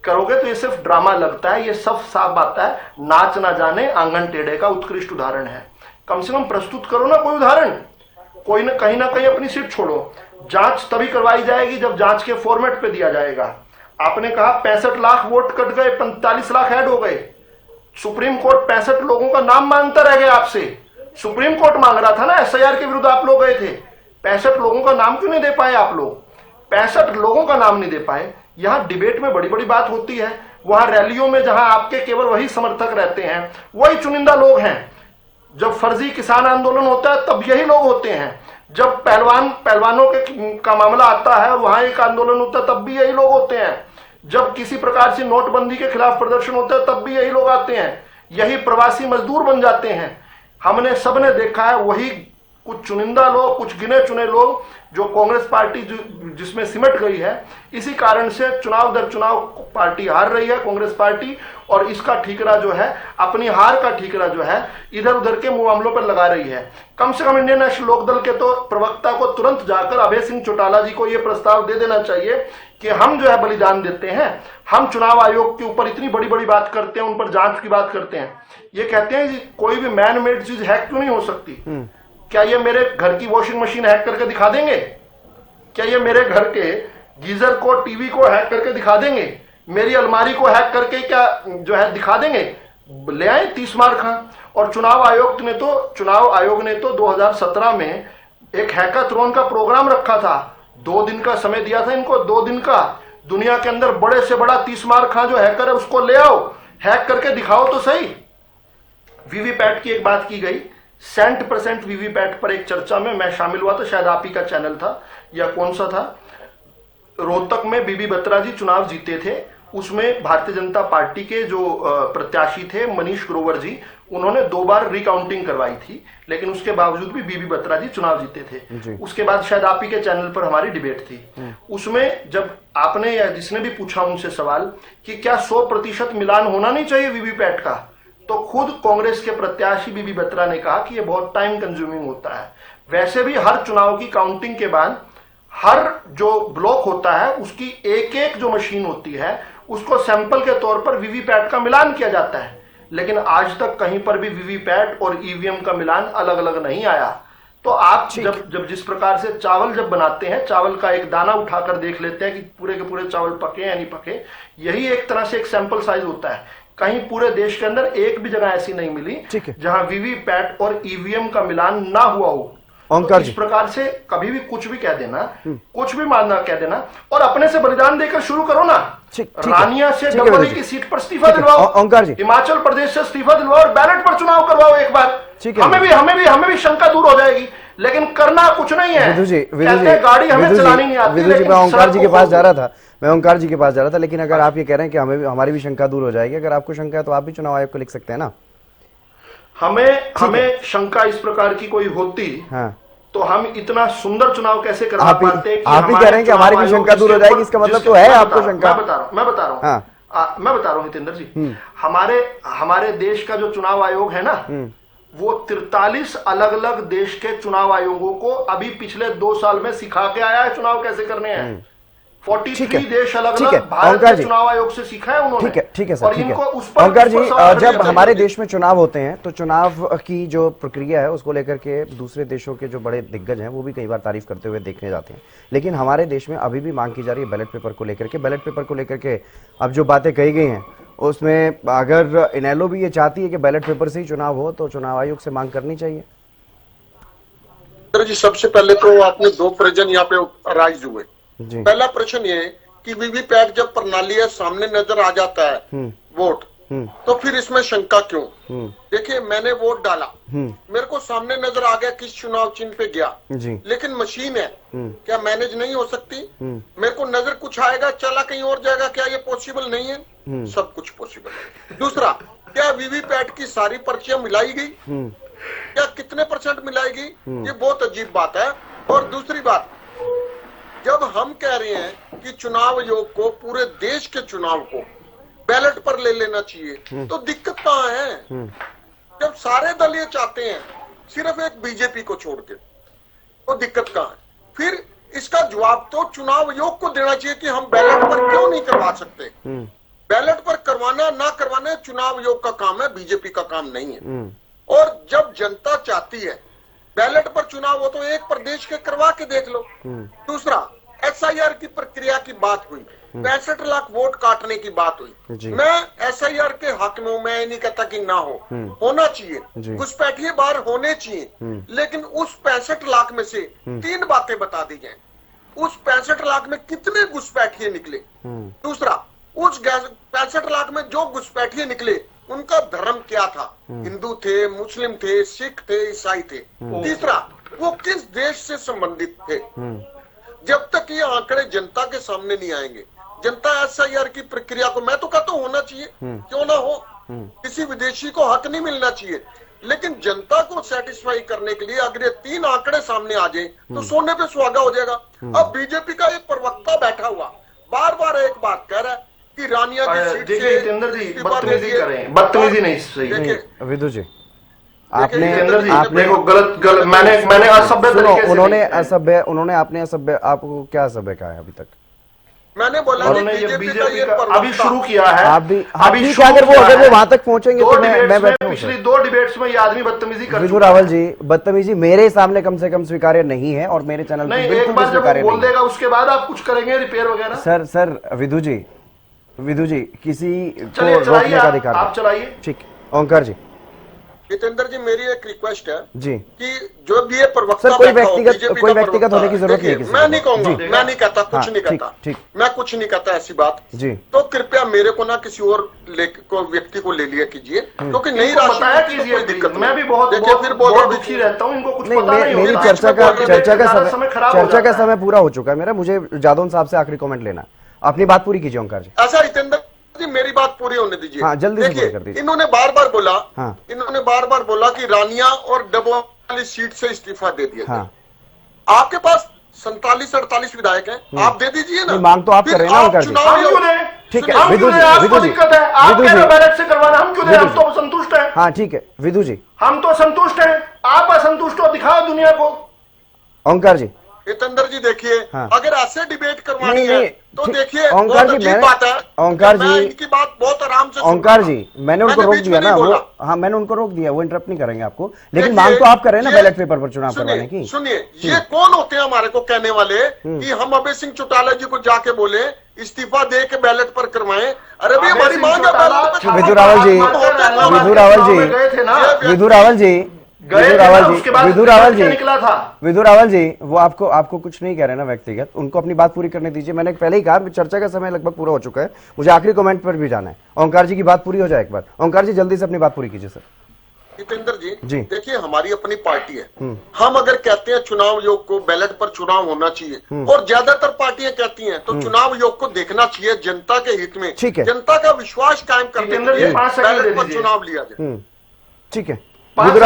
करोगे तो ये सिर्फ ड्रामा लगता है। ये सब साफ बात है, नाच ना जाने आंगन टेढ़े का उत्कृष्ट उदाहरण है। कम से कम प्रस्तुत करो ना कोई उदाहरण, कोई ना कहीं अपनी सीट छोड़ो। जांच तभी करवाई जाएगी जब जांच के फॉर्मेट पे दिया जाएगा। आपने कहा 65 लाख वोट कट गए, 45 लाख ऐड हो गए। सुप्रीम कोर्ट 65 लोगों का नाम मांगता रह गया आपसे। सुप्रीम कोर्ट मांग रहा था ना, एसआईआर के विरुद्ध आप लोग गए थे। 65 लोगों का नाम क्यों नहीं दे पाए आप लोग? 65 लोगों का नाम नहीं दे पाए। यहां डिबेट में बड़ी बड़ी बात होती है, वहां रैलियों में जहां आपके केवल वही समर्थक रहते हैं, वही चुनिंदा लोग हैं। जब फर्जी किसान आंदोलन होता है तब यही लोग होते हैं। जब पहलवानों का मामला आता है और वहां एक आंदोलन होता है तब भी यही लोग होते हैं। जब किसी प्रकार से नोटबंदी के खिलाफ प्रदर्शन होता है तब भी यही लोग आते हैं। यही प्रवासी मजदूर बन जाते हैं। हमने सबने देखा है, वही कुछ चुनिंदा लोग, कुछ गिने चुने लोग जो कांग्रेस पार्टी जिसमें सिमट गई है, इसी कारण से चुनाव दर चुनाव पार्टी हार रही है कांग्रेस पार्टी। और इसका ठीकरा जो है, अपनी हार का ठीकरा जो है, इधर उधर के मामलों पर लगा रही है। कम से कम इंडियन नेशनल लोकदल के तो प्रवक्ता को तुरंत जाकर अभय सिंह चौटाला जी को यह प्रस्ताव दे देना चाहिए कि हम जो है बलिदान देते हैं, हम चुनाव आयोग के ऊपर इतनी बड़ी बड़ी बात करते हैं, उन पर जांच की बात करते हैं। ये कहते हैं कि कोई भी मैन मेड चीज हैक क्यों नहीं हो सकती? क्या ये मेरे घर की वॉशिंग मशीन हैक करके दिखा देंगे? क्या ये मेरे घर के गीजर को, टीवी को हैक करके दिखा देंगे? मेरी अलमारी को हैक करके क्या जो है दिखा देंगे? ले आए 30 मार खां। और चुनाव आयोग ने तो 2017 में एक हैकाथॉन का प्रोग्राम रखा था। 2 दिन का समय दिया था इनको, 2 दिन का। दुनिया के अंदर बड़े से बड़ा 30 मार खां जो हैकर है उसको ले आओ, हैक करके दिखाओ तो सही। वीवीपैट की एक बात की गई, 100% वीवीपैट पर एक चर्चा में मैं शामिल हुआ था, शायद आप ही का चैनल था या कौन सा था। रोहतक में बीबी बत्रा जी चुनाव जीते थे, उसमें भारतीय जनता पार्टी के जो प्रत्याशी थे मनीष ग्रोवर जी, उन्होंने 2 बार रिकाउंटिंग करवाई थी, लेकिन उसके बावजूद भी बीबी बत्रा जी चुनाव जीते थे। उसके बाद शायद आप ही के चैनल पर हमारी डिबेट थी। उसमें जब आपने या जिसने भी पूछा उनसे सवाल कि क्या 100% मिलान होना नहीं चाहिए वीवीपैट का, तो खुद कांग्रेस के प्रत्याशी बीबी बत्रा ने कहा कि यह बहुत टाइम कंज्यूमिंग होता है। वैसे भी हर चुनाव की काउंटिंग के बाद हर जो ब्लॉक होता है उसकी एक एक जो मशीन होती है उसको सैंपल के तौर पर वीवीपैट का मिलान किया जाता है, लेकिन आज तक कहीं पर भी वीवीपैट और ईवीएम का मिलान अलग अलग नहीं आया। तो आप जब जिस प्रकार से चावल जब बनाते हैं, चावल का एक दाना उठाकर देख लेते हैं कि पूरे के पूरे चावल पके या नहीं पके, यही एक तरह से एक सैंपल साइज होता है। कहीं पूरे देश के अंदर एक भी जगह ऐसी नहीं मिली जहां वीवीपैट और ईवीएम का मिलान ना हुआ हो। तो इस प्रकार से कभी भी कुछ भी कह देना, कुछ भी मानना कह देना, और अपने से बलिदान देकर शुरू करो ना। रानिया से डबली की सीट पर इस्तीफा दिलवाओ, हिमाचल प्रदेश से इस्तीफा दिलवाओ और बैलेट पर चुनाव करवाओ एक बार। हमें भी शंका दूर हो जाएगी, लेकिन करना कुछ नहीं है। गाड़ी हमें चलानी नहीं आती। मैं ओंकार जी के पास जा रहा था, लेकिन अगर आप ये कह रहे हैं कि हमारी भी शंका दूर हो जाएगी, अगर आपको शंका है तो आप भी चुनाव आयोग को लिख सकते हैं ना। हमें शंका इस प्रकार की कोई होती तो हम इतना सुंदर चुनाव कैसे करवा पाते? आप ही कह रहे हैं कि हमारी भी शंका दूर हो जाएगी, इसका मतलब तो है आपको शंका। मैं बता रहा हूँ हितेंद्र जी, हमारे देश का जो चुनाव आयोग है ना, वो 43 अलग अलग देश के चुनाव आयोगों को अभी पिछले 2 साल में सिखा के आया है चुनाव कैसे करने हैं। 43 देश अलग अलग भारत के चुनाव आयोग से सीखा है उन्होंने। ठीक है सर, ठीक है ओंकार जी। जब हमारे देश में चुनाव होते हैं तो चुनाव की जो प्रक्रिया है उसको लेकर के दूसरे देशों के जो बड़े दिग्गज हैं वो भी कई बार तारीफ करते हुए देखने जाते हैं, लेकिन हमारे देश में अभी भी मांग की जा रही है बैलेट पेपर को लेकर के। बैलेट पेपर को लेकर के अब जो बातें कही गई हैं उसमें अगर इनेलो भी ये चाहती है कि बैलेट पेपर से ही चुनाव हो तो चुनाव आयोग से मांग करनी चाहिए। जी सबसे पहले तो आपने 2 प्रश्न यहाँ पे राइज हुए। पहला प्रश्न ये कि वीवीपैट जब प्रणाली है सामने नजर आ जाता है वोट, तो फिर इसमें शंका क्यों? देखिए मैंने वोट डाला, मेरे को सामने नजर आ गया किस चुनाव चिन्ह पे गया, लेकिन मशीन है क्या मैनेज नहीं हो सकती? मेरे को नजर कुछ आएगा चला कहीं और जाएगा, क्या ये पॉसिबल नहीं है? सब कुछ पॉसिबल है। दूसरा, क्या वीवीपैट की सारी पर्चियां मिलाई गई? क्या कितने % मिलाई गई? ये बहुत अजीब बात है। और दूसरी बात, जब हम कह रहे हैं कि चुनाव आयोग को पूरे देश के चुनाव को बैलेट पर ले लेना चाहिए, तो दिक्कत कहाँ है? जब सारे दल ये चाहते हैं सिर्फ एक बीजेपी को छोड़ के, तो दिक्कत कहाँ है? फिर इसका जवाब तो चुनाव आयोग को देना चाहिए कि हम बैलेट पर क्यों नहीं करवा सकते। बैलेट पर करवाना ना करवाना चुनाव आयोग का काम है, बीजेपी का काम नहीं है। और जब जनता चाहती है बैलेट पर चुनाव हो तो एक प्रदेश के करवा के देख लो। दूसरा, SIR की प्रक्रिया की बात हुई, 65 लाख वोट काटने की बात हुई। मैं SIR के हक में हूं, मैं ये नहीं कहता कि ना हो, होना चाहिए, घुसपैठिए बाहर होने चाहिए, लेकिन उस 65 लाख में से 3 बातें बता दी जाए। उस 65 लाख में कितने घुसपैठिए निकले? दूसरा, उस 65 लाख में जो घुसपैठिए निकले उनका धर्म क्या था? हिंदू थे, मुस्लिम थे, सिख थे, ईसाई थे? तीसरा, वो किस देश से संबंधित थे? जब तक ये आंकड़े जनता के सामने नहीं आएंगे, जनता SIR की प्रक्रिया को, मैं तो कहता हूं होना चाहिए, क्यों ना हो, किसी विदेशी को हक नहीं मिलना चाहिए, लेकिन जनता को सेटिस्फाई करने के लिए अगर ये 3 आंकड़े सामने आ जाए तो सोने पे सुहागा हो जाएगा। अब बीजेपी का एक प्रवक्ता बैठा हुआ बार बार एक बात कह रहा है कि रानिया की सीट से जितेंद्र जी बदतमीजी करें, बदतमीजी नहीं सही। विदु जी आपने देखो गलत मैंने असभ्य तरीके से, उन्होंने आपने असभ्य, आपको क्या असभ्य कहा है अभी तक? मैंने बोला बीजेपी का अभी शुरू किया है। अभी अगर वो वहां तक पहुंचेंगे तो मैं पिछली 2 डिबेट्स में ये आदमी बदतमीजी कर विदु रावल जी, बदतमीजी मेरे सामने कम से कम स्वीकार्य नहीं है और मेरे चैनल पर एक बार जब बोल देगा उसके बाद आप कुछ करेंगे रिपेयर वगैरह। सर विदु जी किसी को रोकने का अधिकार आप चलाइए। ठीक, ओंकार जी। जितेंद्र जी मेरी एक रिक्वेस्ट है जी कि जो भी ये प्रवक्ता, कोई व्यक्तिगत होने की जरूरत नहीं है। मैं नहीं कहूंगा, मैं नहीं कहता, कुछ नहीं कहता, मैं कुछ नहीं कहता ऐसी बात जी। तो कृपया मेरे को ना किसी और व्यक्ति को ले लिया कीजिए, क्योंकि नहीं बताया कीजिए दिक्कत। मैं भी बहुत दुखी रहता हूँ, इनको कुछ पता नहीं। मेरी चर्चा का समय पूरा हो चुका है मेरा, मुझे जादौन साहब से आखिरी कमेंट लेना, अपनी बात पूरी कीजिए ओंकार जी। ऐसा जितेंद्र जी मेरी बात पूरी होने दीजिए। हाँ, जल्दी से पूरी कर दीजिए। इन्होंने बार बार बोला, इन्होंने बार बार बोला कि रानिया और डबो वाली सीट से इस्तीफा दे दिया। आपके पास 47-48 विधायक हैं, आप दे दीजिए ना। मांग तो आप कर रहे हैं ना ओंकार जी। ठीक है विदु जी, आपको दिक्कत है, आप कह रहे हो बैलेट से करवाना, हम क्यों दे? हम तो संतुष्ट हैं। हाँ ठीक है विदु जी, हम तो संतुष्ट हैं, आप असंतुष्ट हो, दिखाओ दुनिया को। ओंकार जी, जितेंद्र जी देखिए, अगर ऐसे डिबेट करवानी है तो देखिए ओंकार जी, ओंकार जी इनकी बात बहुत आराम से ओंकार जी मैंने उनको रोक दिया ना, वो हाँ मैंने उनको रोक दिया, वो इंटरप्ट नहीं करेंगे आपको, लेकिन मांग तो आप कर रहे हैं ना बैलेट पेपर पर चुनाव करवाने की। सुनिए, ये कौन होते हैं हमारे को कहने वाले कि हम अभय सिंह चौटाला जी को जाके बोले इस्तीफा दे के बैलेट पर करवाएं? अरे भाई हमारी मांग है। विदु रावल जी, विदु रावल जी, वो आपको कुछ नहीं कह रहे ना व्यक्तिगत, उनको अपनी बात पूरी करने दीजिए। मैंने पहले ही कहा चर्चा का समय लगभग पूरा हो चुका है, मुझे आखिरी कमेंट पर भी जाना है। ओंकार जी की बात पूरी हो जाए एक बार। ओंकार जी जल्दी से अपनी बात पूरी कीजिए सर। जितेंद्र जी देखिए, हमारी अपनी पार्टी है, हम अगर कहते हैं चुनाव आयोग को बैलेट पर चुनाव होना चाहिए और ज्यादातर पार्टियां कहती हैं तो चुनाव आयोग को देखना चाहिए जनता के हित में, जनता का विश्वास कायम करने के लिए बैलेट पर चुनाव लिया जाए। ठीक है विदु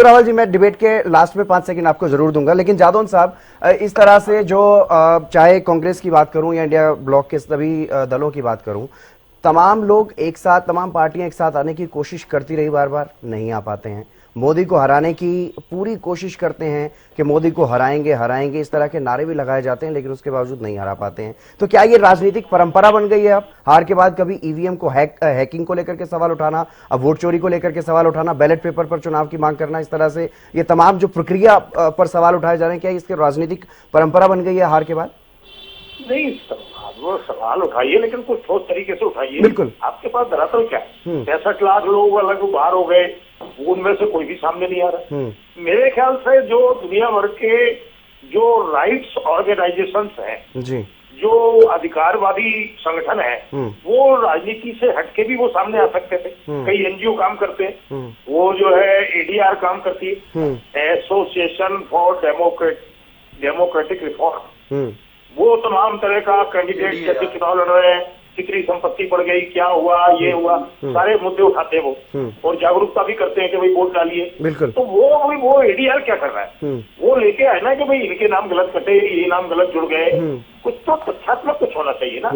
रावल जी, मैं डिबेट के लास्ट में 5 सेकंड आपको जरूर दूंगा, लेकिन जादौन साहब इस तरह से जो चाहे कांग्रेस की बात करूं या इंडिया ब्लॉक के सभी दलों की बात करूं, तमाम लोग एक साथ, तमाम पार्टियां एक साथ आने की कोशिश करती रही, बार बार नहीं आ पाते हैं मोदी को हराने की पूरी कोशिश करते हैं कि मोदी को हराएंगे हराएंगे, इस तरह के नारे भी लगाए जाते हैं, लेकिन उसके बावजूद नहीं हरा पाते हैं। तो क्या ये राजनीतिक परंपरा बन गई है अब हार के बाद कभी ईवीएम को हैकिंग को लेकर के सवाल उठाना, अब वोट चोरी को लेकर के सवाल उठाना, बैलेट पेपर पर चुनाव की मांग करना, इस तरह से ये तमाम जो प्रक्रिया पर सवाल उठाए जा रहे हैं, क्या इसके राजनीतिक परंपरा बन गई है हार के बाद? नहीं, वो सवाल उठाइए लेकिन कुछ ठोस तरीके से उठाइए। बिल्कुल। आपके पास दरअसल क्या 65 लाख लोग अलग बाहर हो गए, उनमें से कोई भी सामने नहीं आ रहा। मेरे ख्याल से जो दुनिया भर के जो राइट्स ऑर्गेनाइजेशंस हैं जी, जो अधिकारवादी संगठन है, वो राजनीति से हटके भी वो सामने आ सकते थे। कई एनजीओ काम करते हैं, वो जो है एडीआर काम करती है, एसोसिएशन फॉर डेमोक्रेटिक रिफॉर्म, वो तमाम तरह का कैंडिडेट जैसे चुनाव लड़ रहे हैं, कितनी संपत्ति बढ़ गई, क्या हुआ, ये हुआ, सारे मुद्दे उठाते हैं वो, और जागरूकता भी करते हैं कि भाई वोट डालिए। बिल्कुल। तो वो एडीआर क्या कर रहा है, वो लेके आए ना कि भाई इनके नाम गलत कटे, ये नाम गलत जुड़ गए, कुछ तो तथ्यात्मक कुछ होना चाहिए ना।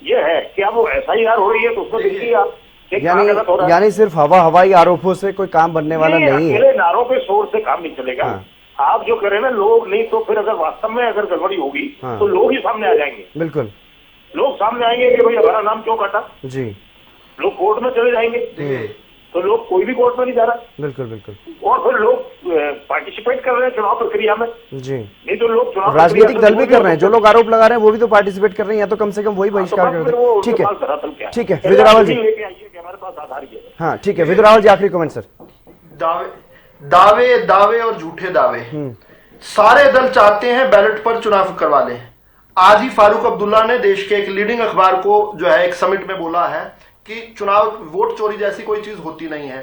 ये है क्या वो SIR हो रही है तो उसको देखिए आप, यानी सिर्फ हवाई आरोपों से कोई काम बनने वाला नहीं है। अकेले नारों पे शोर से काम नहीं चलेगा। आप जो करें ना लोग, नहीं तो फिर अगर वास्तव में अगर गड़बड़ी होगी तो लोग ही सामने आ जाएंगे। बिल्कुल, लोग सामने आएंगे कि भाई हमारा नाम क्यों कटा जी, लोग कोर्ट में चले जाएंगे, तो लोग कोई भी कोर्ट में नहीं जा रहा। बिल्कुल बिल्कुल। और फिर लोग पार्टिसिपेट कर रहे हैं चुनाव प्रक्रिया में जी, नहीं तो लोग चुनाव राजनीतिक दल भी कर रहे हैं, जो लोग आरोप लगा रहे हैं वो भी तो पार्टिसिपेट कर रहे हैं, या तो कम से कम वही बहिष्कार कर रहे हैं। ठीक है, ठीक है विजय रावल जी, हमारे पास आधार ही है। हाँ ठीक है, विजय रावल जी आखिरी कमेंट सर। दावे दावे और झूठे दावे, सारे दल चाहते हैं बैलेट पर चुनाव करवा लें। आज ही फारूक अब्दुल्ला ने देश के एक लीडिंग अखबार को जो है एक समिट में बोला है कि चुनाव वोट चोरी जैसी कोई चीज होती नहीं है।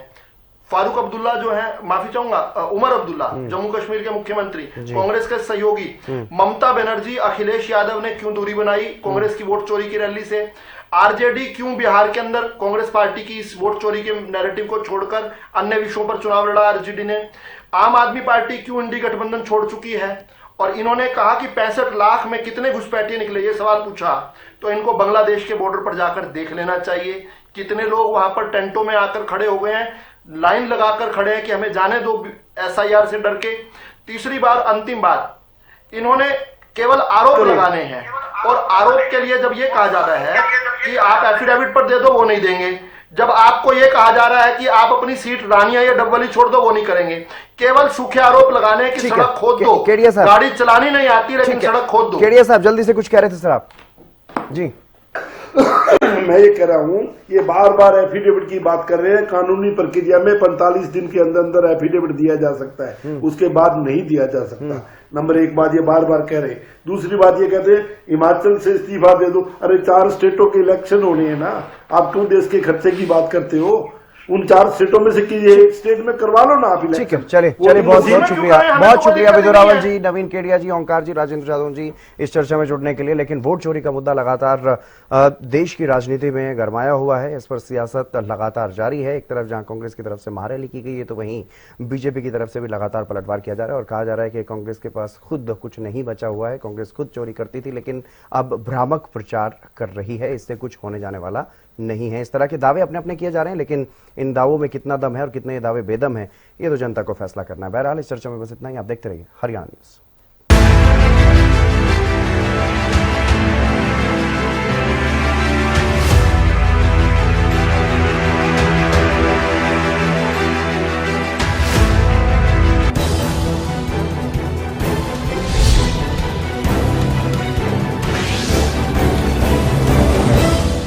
फारूक अब्दुल्ला जो है, माफी चाहूंगा, उमर अब्दुल्ला जम्मू कश्मीर के मुख्यमंत्री, कांग्रेस के सहयोगी ममता बनर्जी, अखिलेश यादव ने क्यों दूरी बनाई कांग्रेस की वोट चोरी की रैली से? आरजेडी क्यों बिहार के अंदर कांग्रेस पार्टी की इस वोट चोरी के नैरेटिव को छोड़कर अन्य विषयों पर चुनाव लड़ा आरजेडी ने? आम आदमी पार्टी क्यों इंडी गठबंधन छोड़ चुकी है? और इन्होंने कहा कि 65 लाख में कितने घुसपैठिए निकले, ये सवाल पूछा, तो इनको बांग्लादेश के बॉर्डर पर जाकर देख लेना चाहिए। कितने लोग वहां पर टेंटों में आकर खड़े हो गए हैं, लाइन लगाकर खड़े हैं कि हमें जाने दो SIR से डर के। तीसरी बार, अंतिम बात, इन्होंने केवल आरोप लगाने हैं, और आरोप के लिए जब ये कहा जाता है कि आप एफिडेविट पर दे दो, वो नहीं देंगे। जब आपको ये कहा जा रहा है कि आप अपनी सीट रानिया या डबली छोड़ दो, वो नहीं करेंगे। केवल सूखे आरोप लगाने की सड़क खोद दो, गाड़ी चलानी नहीं आती लेकिन सड़क खोद दो। केडिया साहब जल्दी से कुछ कह रहे थे सर आप जी। मैं ये कह रहा हूं, ये बार बार एफिडेविट की बात कर रहे हैं। कानूनी प्रक्रिया में 45 दिन के अंदर अंदर एफिडेविट दिया जा सकता है, उसके बाद नहीं दिया जा सकता। नंबर एक बात ये बार बार कह रहे हैं। दूसरी बात ये कहते हैं हिमाचल से इस्तीफा दे दो। अरे 4 स्टेटों के इलेक्शन होने हैं ना, आप क्यों देश के खर्चे की बात करते हो? उन 4 स्टेटों में से एक स्टेट में करवा लो ना आप। ठीक है, चलिए बहुत शुक्रिया विजय रावल जी, नवीन केडिया जी, ओंकार जी, राजेंद्र जादव जी इस चर्चा में जुड़ने के लिए। लेकिन वोट चोरी का मुद्दा लगातार देश की राजनीति में गरमाया हुआ है, इस पर सियासत लगातार जारी है। एक तरफ जहां कांग्रेस की तरफ से महारैली की गई है, तो वहीं बीजेपी की तरफ से भी लगातार पलटवार किया जा रहा है और कहा जा रहा है कि कांग्रेस के पास खुद कुछ नहीं बचा हुआ है। कांग्रेस खुद चोरी करती थी लेकिन अब भ्रामक प्रचार कर रही है, इससे कुछ होने जाने वाला नहीं है। इस तरह के दावे अपने अपने किए जा रहे हैं, लेकिन इन दावों में कितना दम है और कितने ये दावे बेदम है, ये तो जनता को फैसला करना है। बहरहाल इस चर्चा में बस इतना ही। आप देखते रहिए हरियाणा न्यूज।